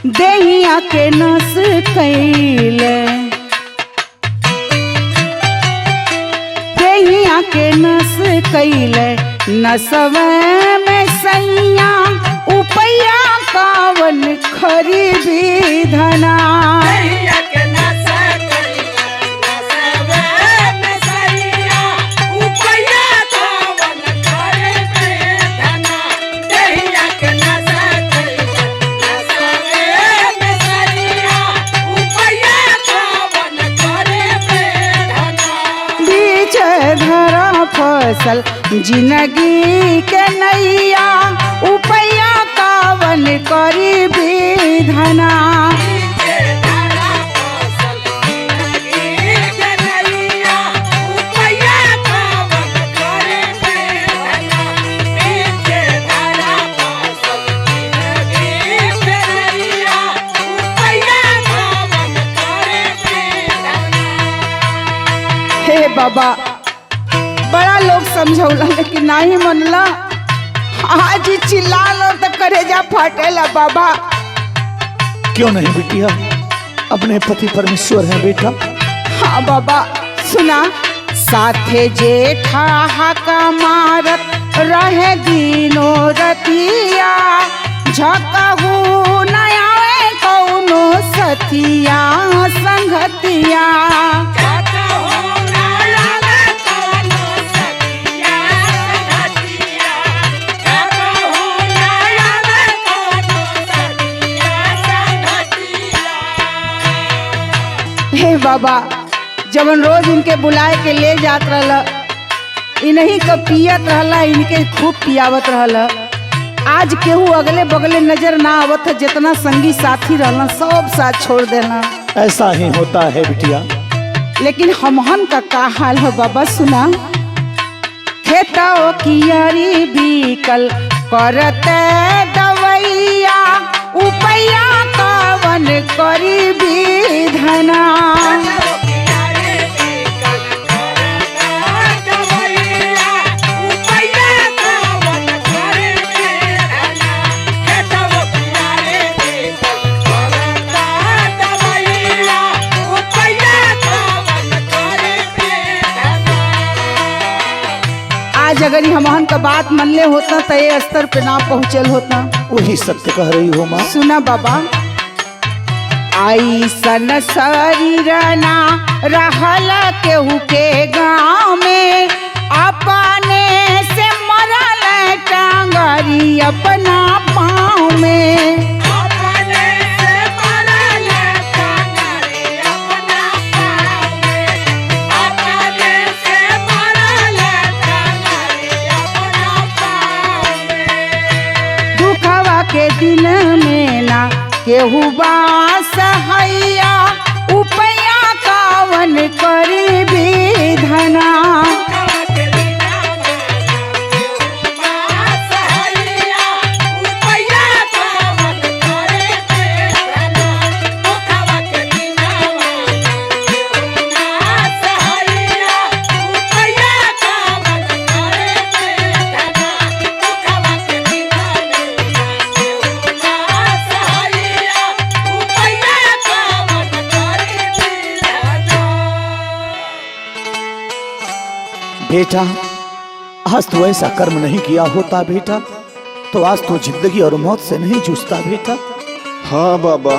देहिया के नस कैले, देहिया के नस कैले, नसवे में सैया उपैया कावन खरीदी धना। फसल जिंदगी के नैया उपैया कावन करी विधना। हे बाबा, बड़ा लोग समझौला लेकिन नहीं मनला। आज ही चिल्ला लो तो करेजा फाटेला बाबा। क्यों नहीं बिटिया, अपने पति परमेश्वर हैं बेटा। हाँ बाबा, सुना साथे जेठा हाका मारत रहे दिनो रतिया, झकहू न आवे कौनो सतिया संगतिया। हे बाबा, जबन रोज इनके बुलाए के ले जात रहला, इन्हीं का पियत रहला, इनके खूब पियावत रहला। आज केहू अगले बगले नजर ना आवत है, जितना संगी साथी रहला सब साथ छोड़ देना। ऐसा ही होता है बिटिया। लेकिन हमहन का का हाल है बाबा, सुना खेतों की यारी बीकल करते दवैया, उपैया कावन करी विधना। आज अगर हमहन का बात मनले होता तो ये स्तर पे ना पहुँचल होता। वही सत्य कह रही हो माँ। सुना बाबा, आई सन शरीरना रहला केहू के गाँव में, अपने से मरल टांगरी अपना पाँव में। दुखवा के दिन में ना केहू बास हैया उपैया कावन करी विधना। बेटा, आज तो ऐसा कर्म नहीं किया होता बेटा, तो आज तो जिंदगी और मौत से नहीं जूझता बेटा। हाँ बाबा,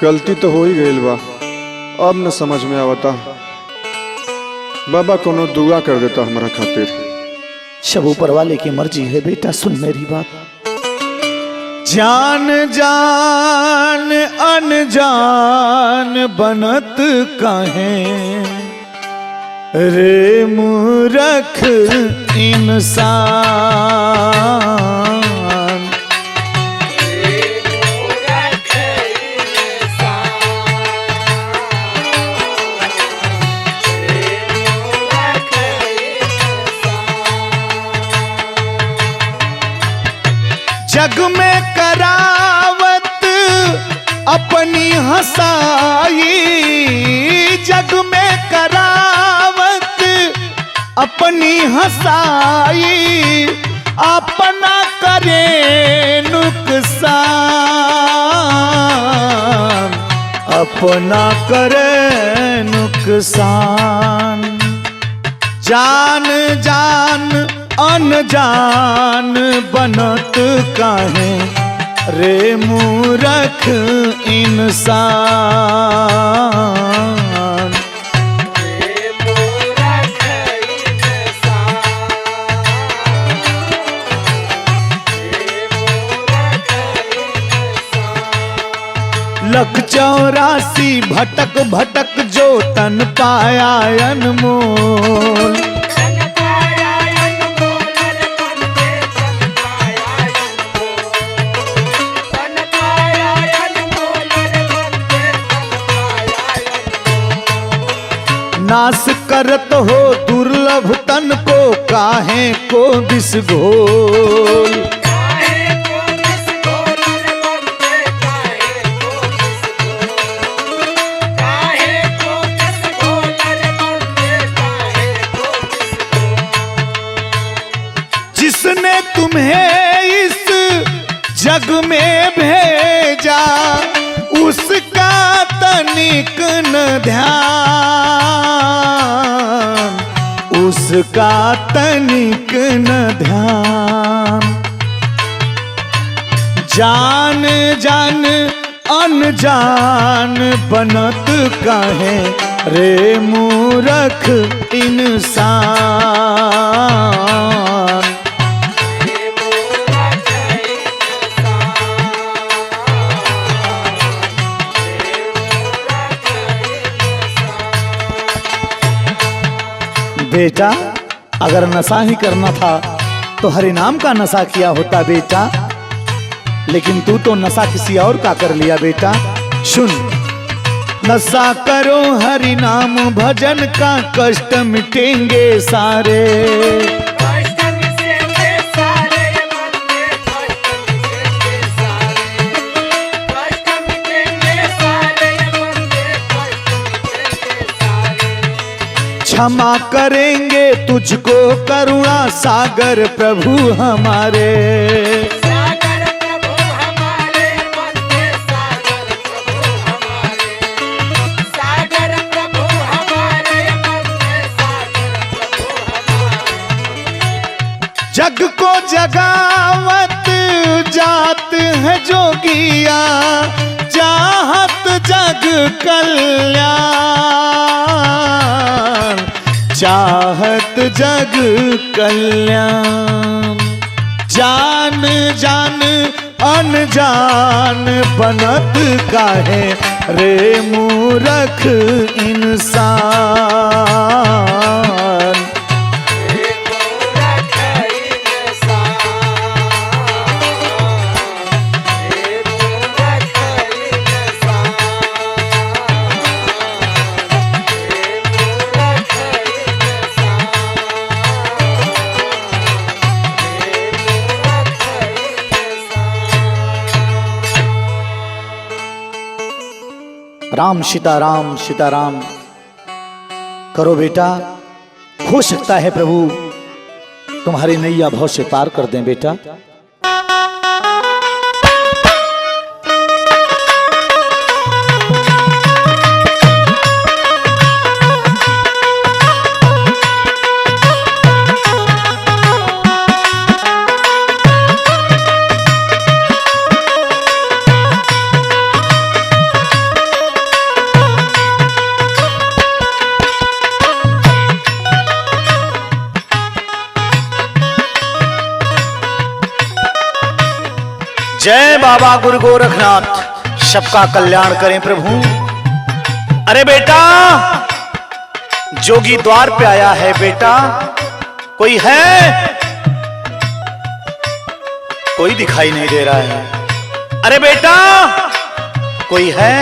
गलती तो हो ही गई बा, अब न समझ में आवता। बाबा कोनो दुआ कर देता हमारा खातिर। सब ऊपर वाले की मर्जी है बेटा, सुन मेरी बात। जान जान अनजान बनत काहे रे मूरख इंसान। जग में करावत अपनी हंसाई, जग में करावत अपनी हंसाई, अपना करे नुकसान, अपना करे नुकसान। जान जान अनजान बनत काहे रे मूरख इंसान। लख 84 भटक भटक जो तन पाया अनमोल। नाश करत हो दुर्लभ तन को काहे को विष घोल। जिसने तुम्हें इस जग में भेजा उसका तनिक न ध्यान, उसका तनिक न ध्यान। जान जान अनजान बनत काहे रे मूरख इंसान। बेटा, अगर नशा ही करना था तो हरि नाम का नशा किया होता बेटा, लेकिन तू तो नशा किसी और का कर लिया बेटा। सुन, नशा करो हरि नाम भजन का कष्ट मिटेंगे सारे। क्षमा करेंगे तुझको करुणा सागर प्रभु हमारे। सागर प्रभु हमारे बंदे सागर प्रभु हमारे, सागर प्रभु हमारे बंदे सागर प्रभु हमारे। जग को जगावत जात है जोगिया, चाहत जग कल्याण, चाहत जग कल्याण। जान जान अनजान बनत काहे रे मूरख इंसान। राम सीताराम करो बेटा, हो सकता है प्रभु तुम्हारी नैया भव से पार कर दें बेटा। जय बाबा गुरु गोरखनाथ, सबका कल्याण करें प्रभु। अरे बेटा, जोगी द्वार पे आया है बेटा, कोई है? कोई दिखाई नहीं दे रहा है। अरे बेटा, कोई है?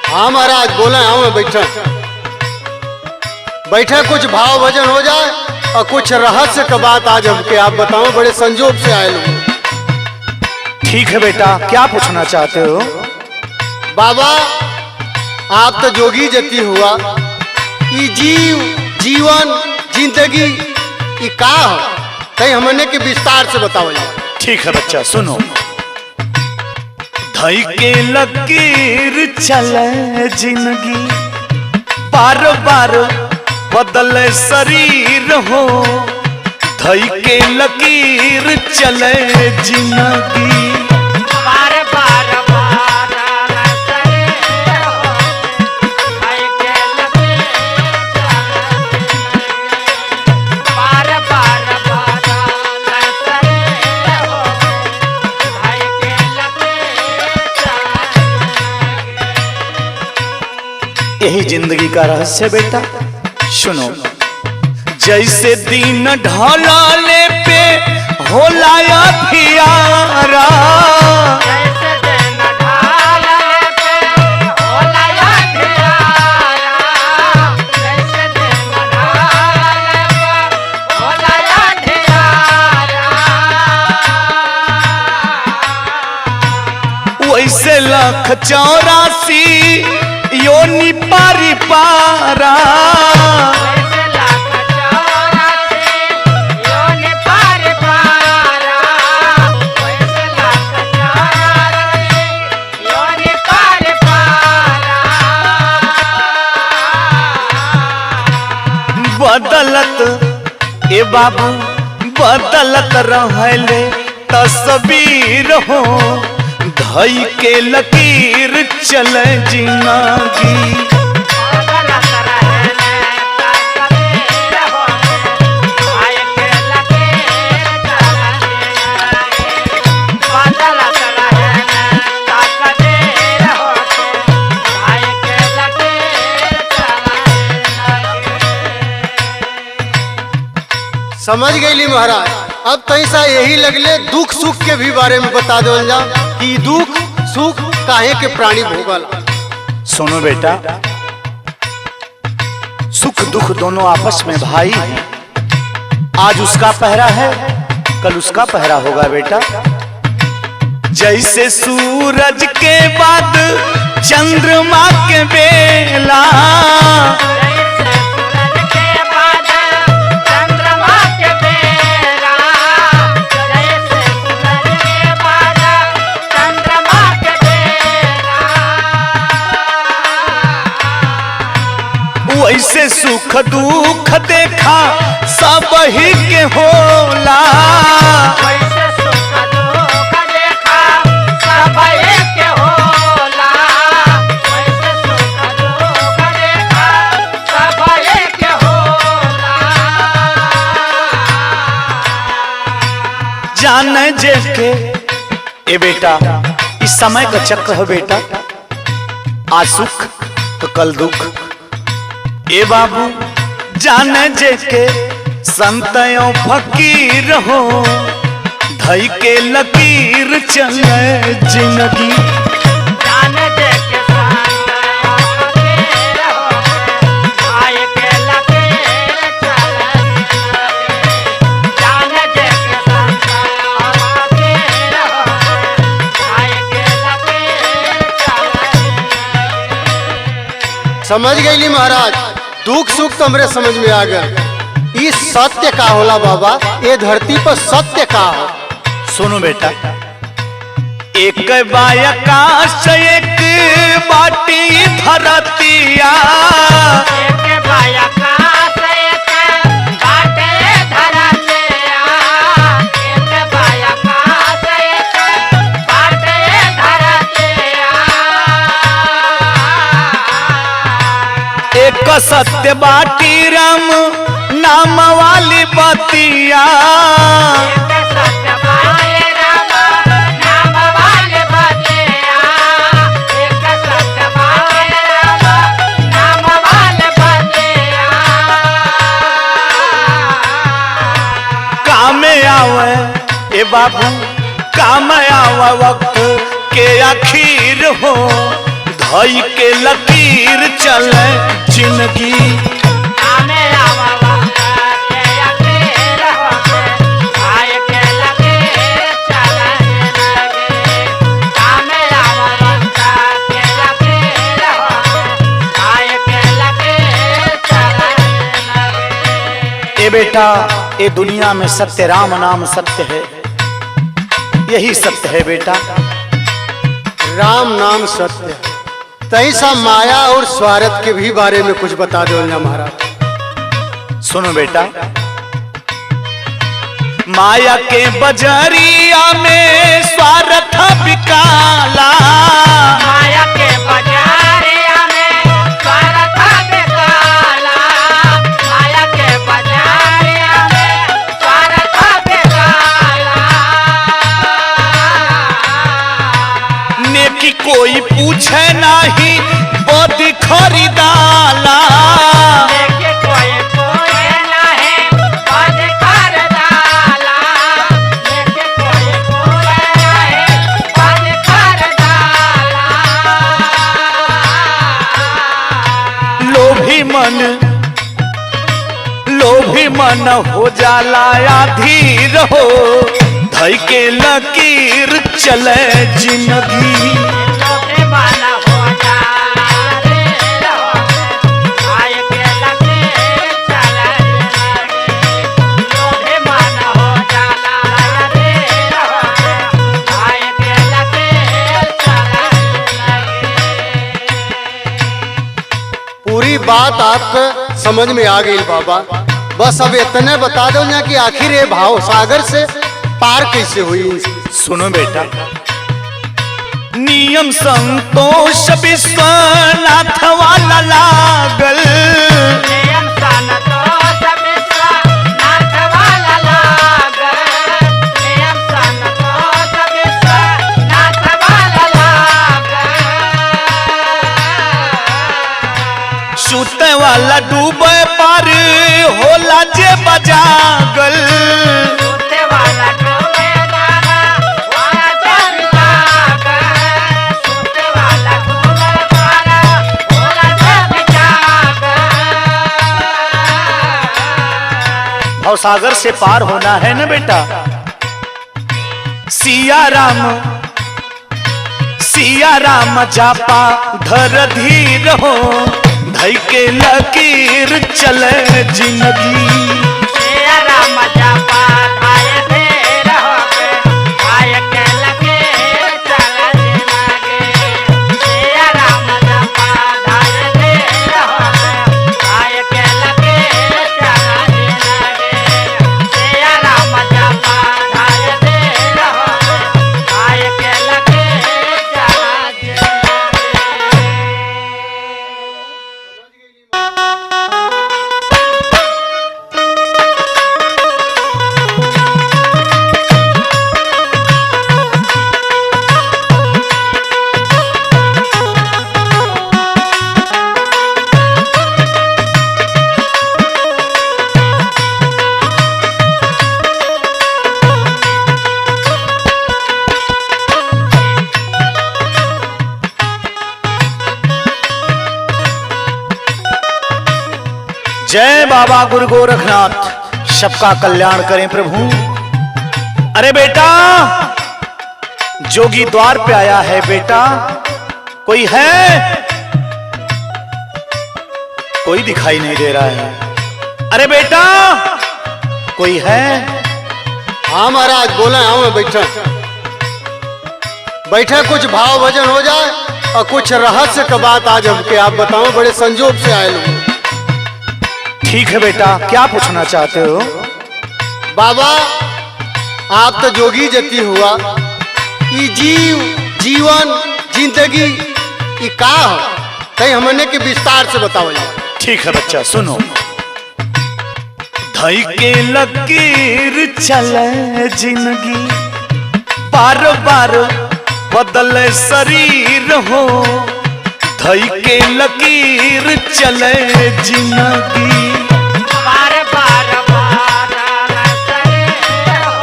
हाँ महाराज, बोला हूँ मैं बैठा बैठा, कुछ भाव भजन हो जाए और कुछ रहस्य का बात आज हमके आप बताओ, बड़े संजोग से आए लोग। ठीक है बेटा, क्या पूछना चाहते हो? बाबा, आप तो जोगी जती हुआ, ये जीवन जिंदगी ये का हो, कहीं हमने के विस्तार से बताओ। ठीक है बच्चा, सुनो। धई के लकीर चले जिंदगी, बार बार बदले शरीर हो। धई के लकीर चले जिंदगी, बार बार बदले शरीर हो। धई के लकीर बार बार बदले शरीर हो। धई के लकीर यही जिंदगी का रहस्य बेटा। सुनो, जैसे दिन ढलाले पे होला अंधियारा, जैसे दिन ढलाले पे होला अंधियारा। जैसे दिन ढलाले पे होला अंधियारा। वैसे 1,84 योनि पारी पारा। वैसे 1,84 योनि पार पारा। वैसे 1,84 योनि पार पारा। बदलत ए बाबू बदलत रहले तस्वीर हो। धई के लकीर चले जिंदगी, बदलत रहले तस्वीर हो। धई के लकीर चले जिंदगी। बदलत रहले तस्वीर हो। धई के लकीर चले जिंदगी। समझ गई महाराज, अब तैसा यही लगले दुख सुख के भी बारे में बता दो जा कि दुख सुख काहे के प्राणी भोगल। सुनो बेटा, सुख दुख दोनों आपस में भाई हैं। आज उसका पहरा है, कल उसका पहरा होगा बेटा। जैसे सूरज के बाद चंद्रमा के बेला, जैसे सूरज के बाद चंद्रमा के बेला। जैसे सूरज के बाद चंद्रमा के बेला। वैसे सुख दुख देखा सब ही के होला। वैसे सुख दुख देखा सब एक होला। वैसे सुख दुख देखा सब एक होला। जेके ए बेटा इस समय का चक्र है बेटा, आज सुख तो कल दुख। ए बाबू जाने जेके संतयों फकीर हो, धई के लकीर चले जिंदगी। जाने जेके संतयों फकीर हो, धई के लकीर चले जिंदगी। जाने जेके संतयों फकीर हो, धई के लकीर चले जिंदगी। समझ गई महाराज, दुख सुख तो हमरे समझ में आ गया। ये सत्य का होला बाबा, ये धरती पर सत्य का हो। सुनो बेटा, एक बायकाश एक बाटी धरतिया, एक बायकाश एक बाटे धरतिया, एक बायकाश एक बाटे धरतिया। एक सत्य बाटी राम नाम वाली बतिया। एक सत्य बाटे राम नाम वाली बतिया, एक सत्य बाटे राम नाम वाली बतिया। काम आवे ए बाबू, काम आवे वक्त के आखिर हो, धई के लकीर चले जिंदगी। कामे आवा वक्त के आखिर हो, धई के लकीर चले जिंदगी। कामे आवा वक्त के आखिर हो, धई के लकीर चले जिंदगी। ए बेटा, ये दुनिया में सत्य राम नाम सत्य है, यही सत्य है बेटा। राम नाम सत्य है। तैसा माया और स्वार्थ के भी बारे में कुछ बता दो ना महाराज। सुनो बेटा, माया के बजरिया में स्वार्थ बिकाला, माया के बजारिया में स्वार्थ बिकाला, माया के बजारिया में स्वार्थ बिकाला। नेकी कोई पूछे नहीं बद खरीदाला, लेके कोई पूछे नहीं बद खरीदाला, लेके कोई पूछे नहीं बद खरीदाला। लोभी मन हो जाला अधीर हो, धई के लकीर चले जिंदगी। लोभे मन हो जाला रे हो, धई के लकीर चले जिंदगी। लोभे मन हो जाला रे हो, धई के लकीर चले जिंदगी। पूरी बात आपको समझ में आ गई बाबा। बस अब इतने बता दो ना कि आखिर ये भाव सागर से पार कैसे हुई। सुनो बेटा, नियम संतोष विश्वनाथ वाला लागल, नियम संतोष विश्वनाथ वाला लागल, नियम संतोष विश्वनाथ वाला लागल। सुते वाला डूबे पार होला जे बजागल, सूते वाला डूबे पार होला जे बजागल, सूते वाला डूबे पार होला जे बजागल। भव सागर से पार होना है ना बेटा। सिया राम जापा धर धीर हो, धई के लकीर चले जिंदगी। सिया राम जापा धर धीर हो, धई के लकीर चले जिंदगी। सिया राम जापा धर धीर हो, धई के लकीर चले जिंदगी। सिया राम जापा धर धीर हो, धई के लकीर चले जिंदगी। जय बाबा गुरु गोरखनाथ, सबका कल्याण करें प्रभु। अरे बेटा, जोगी द्वार पे आया है बेटा, कोई है? कोई दिखाई नहीं दे रहा है। अरे बेटा, कोई है? हाँ महाराज, बोला हाँ मैं बैठा बैठा, कुछ भाव भजन हो जाए और कुछ रहस्य का बात आज हमके आप बताओ, बड़े संजोग से आए लोग। ठीक है बेटा, क्या पूछना चाहते हो? बाबा, आप तो जोगी जती हुआ, ये जीवन जिंदगी ये का हो, कहीं हमने के विस्तार से बताओ। ठीक है बच्चा, सुनो। धई के लकीर चले जिंदगी, बार बार बदले शरीर हो। धई के लकीर चले जिंदगी, बार बार बदले शरीर हो।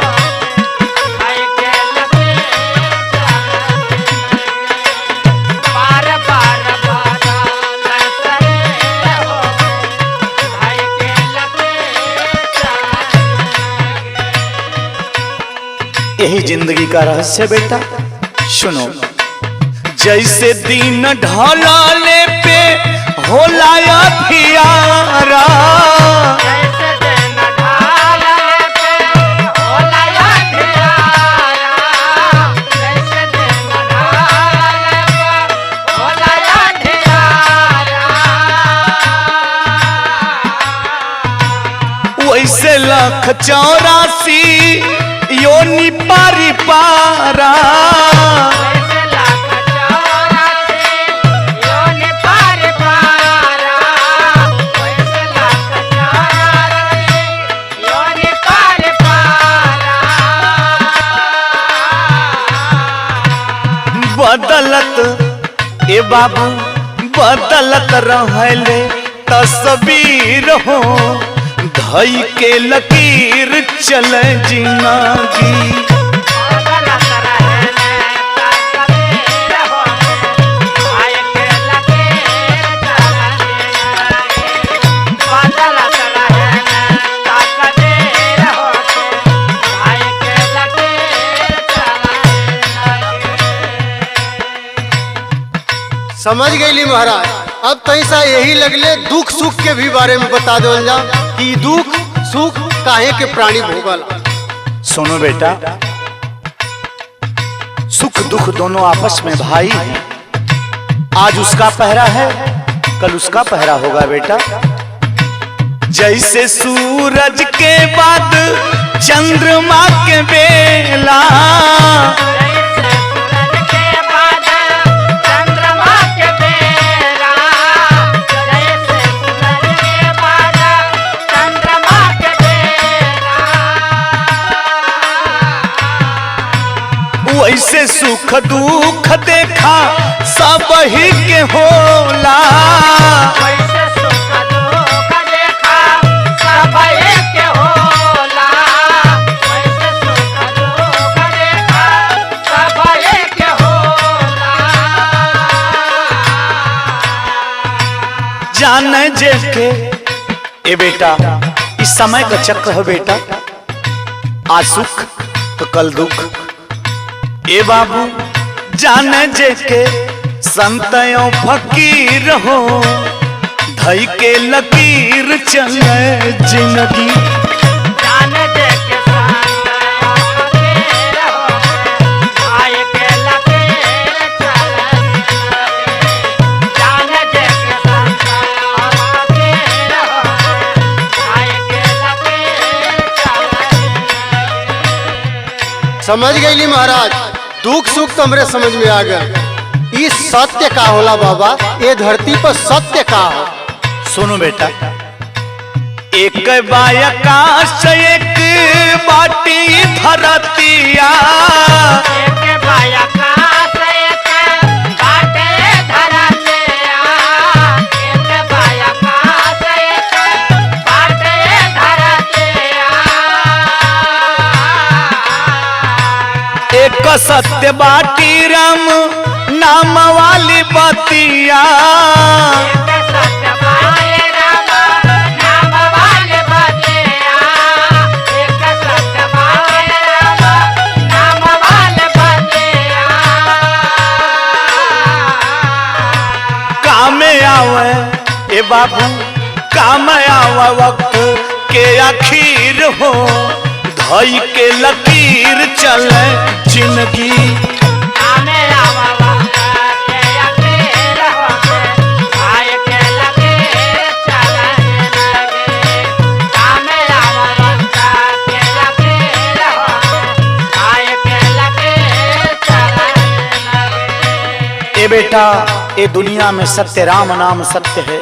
धई के लकीर बार बार बदले शरीर हो। धई के लकीर यही जिंदगी का रहस्य बेटा। सुनो, जैसे दिन ढलाले पे होला अंधियारा, जैसे दिन ढालने पे होला अंधियारा। जैसे दिन ढालने पे होला अंधियारा। वैसे 1,84 योनि पारी पारा। वैसे 1,84 योनि पार पारा। वैसे 1,84 योनि पार पारा। बदलत ए बाबू, बदलत रहले तस्वीर हो। धई के लकीर चले जिंदगी, बदलत रहने तस्वीर हो। धई के लकीर चले जिंदगी। बदलत रहने तस्वीर हो। धई के लकीर चले जिंदगी। समझ गई महाराज, अब तैसा यही लगले दुख सुख के भी बारे में बता दो जा कि दुख सुख काहे के प्राणी भोगल। सुनो बेटा, सुख दुख दोनों आपस में भाई हैं। आज उसका पहरा है, कल उसका पहरा होगा बेटा। जैसे सूरज के बाद चंद्रमा के बेला, जैसे सूरज के बाद चंद्रमा के बेला। जैसे सूरज के बाद चंद्रमा के बेला। वैसे सुख दुख देखा सब ही के होला। वैसे सुख दुख देखा सब एक होला। वैसे सुख दुख देखा सब एक होला। जाने जेके ए बेटा, इस समय का चक्र है बेटा। आज सुख तो कल दुख। ए बाबू, जाने जेके संतयों फकीर हो। धई के लकीर चले जिंदगी, जान दे के संतयों फकीर हो। धई के लकीर चले जिंदगी। जान दे के संतयों फकीर हो। धई के लकीर चले जिंदगी। समझ गई महाराज, दुख सुख तो हमरे समझ में आ गया। ये सत्य का होला बाबा, ये धरती पर सत्य का हो। सुनो बेटा, एक बायकाश एक बाटी धरतिया। एक बायकाश एक बाटे धरतिया। एक बायकाश एक बाटे धरतिया। एक सत्य बाटी राम नाम वाली बतिया। एक सत्य बाटे राम नाम आवे ए बाबू काम आवे वक्त के आखिर हो धई के लकीर चले जिंदगी ए बेटा ये दुनिया में सत्य राम नाम सत्य है,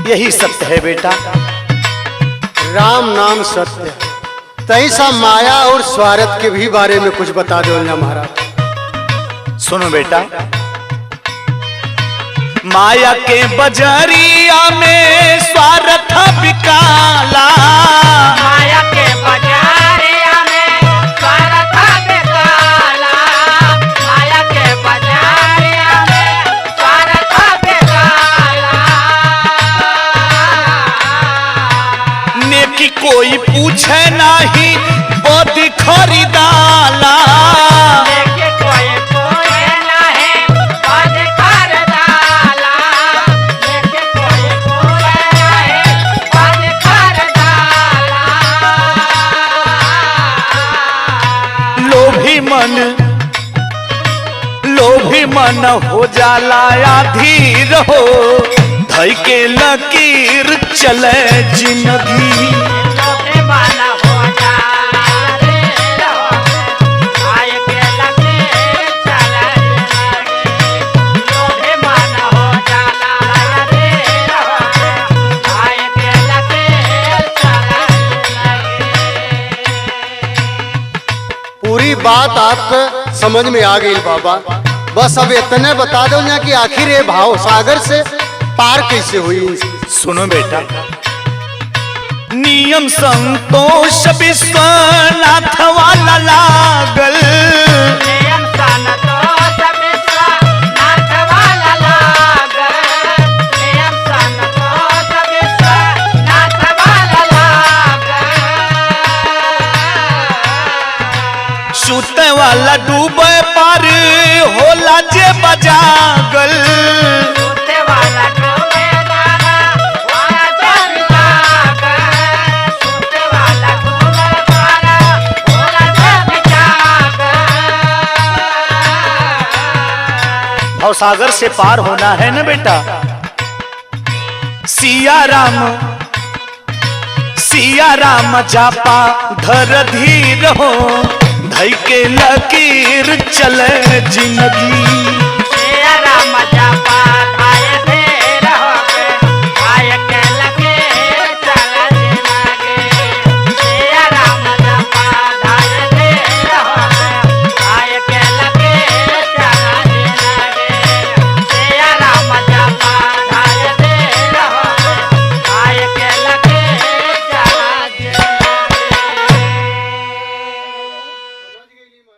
यही सत्य है बेटा। राम नाम सत्य है। तही सा माया और स्वार्थ के भी बारे में कुछ बता दो ना महाराज। सुनो बेटा, माया के बजरिया में स्वार्थ बिकाला, माया के बजारिया में स्वार्थ बिकाला, माया के बजारिया में स्वार्थ बिकाला। नेकी कोई पूछे नहीं बद खरीदाला, नेकी कोई पूछे नहीं बद खरीदाला, नेकी कोई पूछे नहीं बद खरीदाला। लोभी मन हो जाला अधीर हो धई के लकीर चले जिंदगी। लोभी मन हो जाला अधीर हो धई के लकीर चले जिंदगी। लोभी मन हो जाला अधीर हो धई के लकीर चले जिंदगी। पूरी बात आपको समझ में आ गई बाबा। बस अब इतने बता दो ना कि आखिर ये भाव सागर से पार कैसे हुई। सुनो बेटा, नियम संतोष विश्वनाथ वाला लागल, नियम संतोष विश्वनाथ वाला लागल, नियम संतोष विश्वनाथ वाला लागल। सुते वाला डूबे पार होला जे बजागल, सूते वाला डूबे दाना वाला जग जागल, सूते वाला डूबे दाना वाला जग जागल। और सागर से पार होना है ना बेटा। सिया राम जापा धर धीर हो धई के लकीर चले जिंदगी।